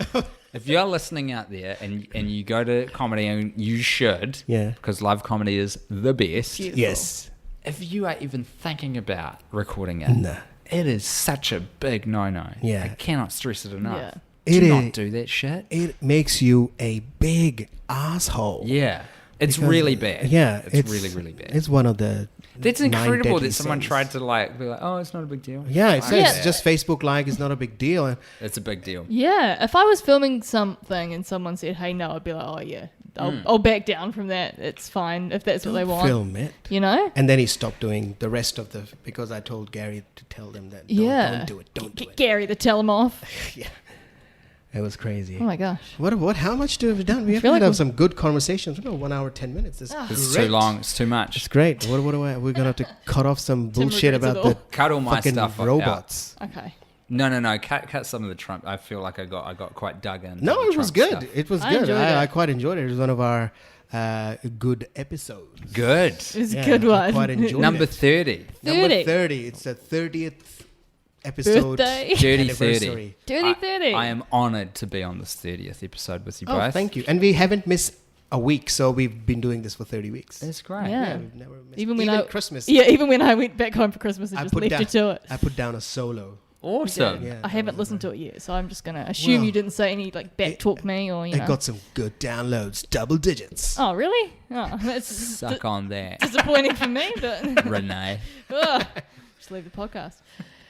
If you're listening out there and you go to comedy, and you should, Yeah. because live comedy is the best. Beautiful. Yes. If you are even thinking about recording it, Nah. it is such a big no-no. Yeah. I cannot stress it enough. Yeah. Do It not is- do that shit. It makes you a big asshole. Yeah. It's Because- really bad. Yeah, It's really, really bad. It's one of the. That's 9 incredible deadly that someone sins. tried to like be like, oh, it's not a big deal. Yeah, it Fine. says Yeah. just Facebook Live is not a big deal. And It's a big deal. Yeah. If I was filming something and someone said, hey, no, I'd be like, oh, yeah. I'll back down from that. It's fine if that's what they want. film it. You know? And then he stopped doing the rest of the because I told Gary to tell them that Yeah. don't do it, don't do Get it. Gary to tell him off. Yeah, it was crazy. Oh, my gosh. What? How much do we have done? We have feel to like have we- some good conversations. We got 1 hour 10 minutes. This It's great. too long. It's too much. It's great. What do I? We're gonna have to cut off some Tim bullshit regrets about it all. the Cut all my fucking stuff out. robots. Okay. No. Cut some of the Trump. I feel like I got quite dug in. No, it was good. It was I good. enjoyed it. I quite enjoyed it. It was one of our good episodes. Good. It was Yeah, a good I one. quite enjoyed Number it. 30. Number 30. 30. It's the 30th episode. Birthday. Dirty anniversary. 30. Dirty 30. I am honoured to be on this 30th episode with you Oh, both. thank you. And we haven't missed a week, so we've been doing this for 30 weeks. That's great. Yeah. we've never missed Even when I Christmas. Yeah, even when I went back home for Christmas and I just put left down, you to it. I put down a solo. Awesome. Yeah, I haven't listened to it yet, so I'm just gonna assume Well, you didn't say any like back talk me or you It know. got some good downloads, double digits. Oh really? Oh, that's Suck on that, disappointing for me, but Renee. ugh. Just leave the podcast.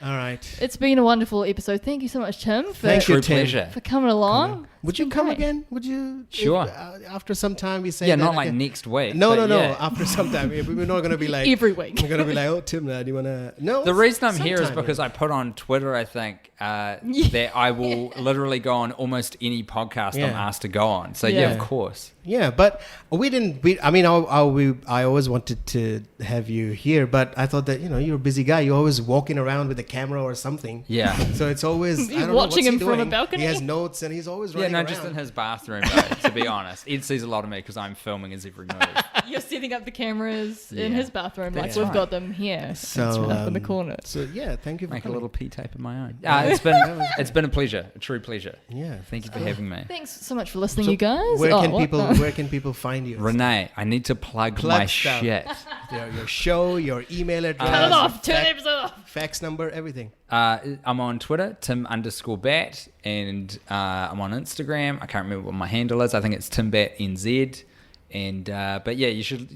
All right. It's been a wonderful episode. Thank you so much, Tim, for Thank you, True Tim. pleasure. for coming along. Would It's you been come great. again? Would you? Sure. After some time, we say. Yeah, that not like again? next week. No, but no, no. yeah. After some time, we're not going to be like. Every week. We're going to be like, oh, Tim, do you want to? No. The reason I'm here is sometime, because I put on Twitter, I think, that I will literally go on almost any podcast I'm Yeah. asked to go on. So, yeah, Yeah. of course. Yeah, but we didn't. I mean, I always wanted to have you here, but I thought that you're a busy guy. You're always walking around with a camera or something. Yeah. So it's always I You don't know, watching what's he him from a doing? balcony? He has notes and he's always Yeah, running no, around. just in his bathroom, though, to be honest. Ed sees a lot of me because I'm filming his every move. You're setting up the cameras in Yeah. his bathroom like That's we've right. got them here. So, It's right up in the um, corner. So yeah, thank you for Make a coming. little pee tape of my own. It's been a pleasure, a true pleasure. Yeah. Thank you for having me. Thanks so much for listening, So you guys. Where Oh, can what? people No. Where can people find you? Renee, I need to plug Plug my stuff. shit. Your show, your email address, Cut it off. Turn the fax, episode off. fax number, everything. I'm on Twitter, Tim_Batt, and I'm on Instagram. I can't remember what my handle is. I think it's TimBattNZ. And but yeah, you should.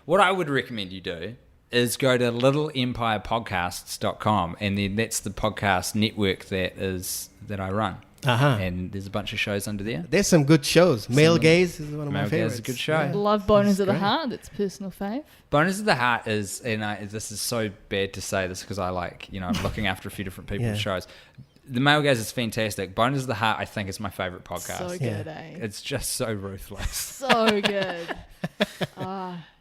What I would recommend you do is go to littleempirepodcasts.com, and then that's the podcast network that I run. Uh-huh. And there's a bunch of shows under there. There's some good shows. Male Gaze is one of my Male Gaze favorites. is a good show. Love Boners of the great. Heart. That's personal fave. Bonus of the Heart is, and this is so bad to say this because I I'm looking after a few different people's Yeah. shows. The Male Gaze is fantastic. Bonus of the Heart, I think, is my favorite podcast. So good, eh? It's just so ruthless. So good.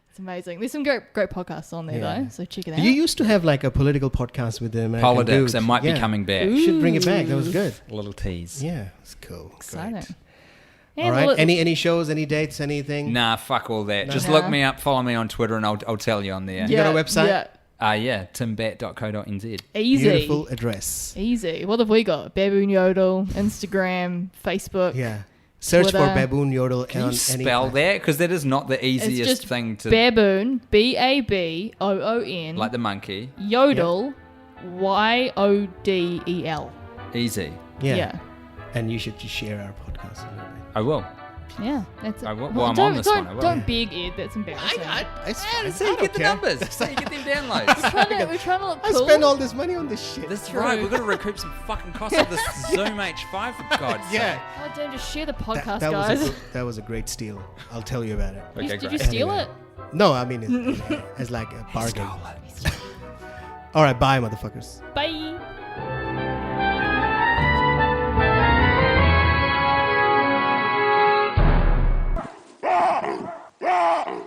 It's amazing. There's some great podcasts on there Yeah. though, so check it out. You used to have like a political podcast with the American Politics, dudes. it might be Yeah. coming back. You should bring it back. That was good. A little tease. Yeah, it's cool. Exciting. Great. Yeah, All right. well, Any shows, any dates, anything? Nah, fuck all that. No. Just Nah. look me up, follow me on Twitter, and I'll tell you on there. You got a website? Yeah. timbatt.co.nz. Easy. Beautiful address. Easy. What have we got? Baboon Yodel, Instagram, Facebook. Yeah. Search Twitter. for Baboon Yodel. Can you on any spell platform. that? Because that is not the It's easiest just thing to... Baboon, Baboon, like the monkey. Yodel, Yodel. Easy. Yeah. And you should just share our podcast a little bit. I will. Yeah, that's it. I will. Well, I'm on this one, I will. Don't beg Ed, that's embarrassing. It's fine. That's how you get the numbers. That's how you get them downloads. We're trying to look I cool. spend all this money on this shit. That's True. right. We've got to recoup some fucking costs of this Zoom H5, for God's sake. Yeah. Oh, don't just share the podcast, that guys. that was a great steal. I'll tell you about it. Okay, Did great. you steal Anyway. it? No, I mean, it's like a bargain. All right, bye, motherfuckers. Bye. Yeah.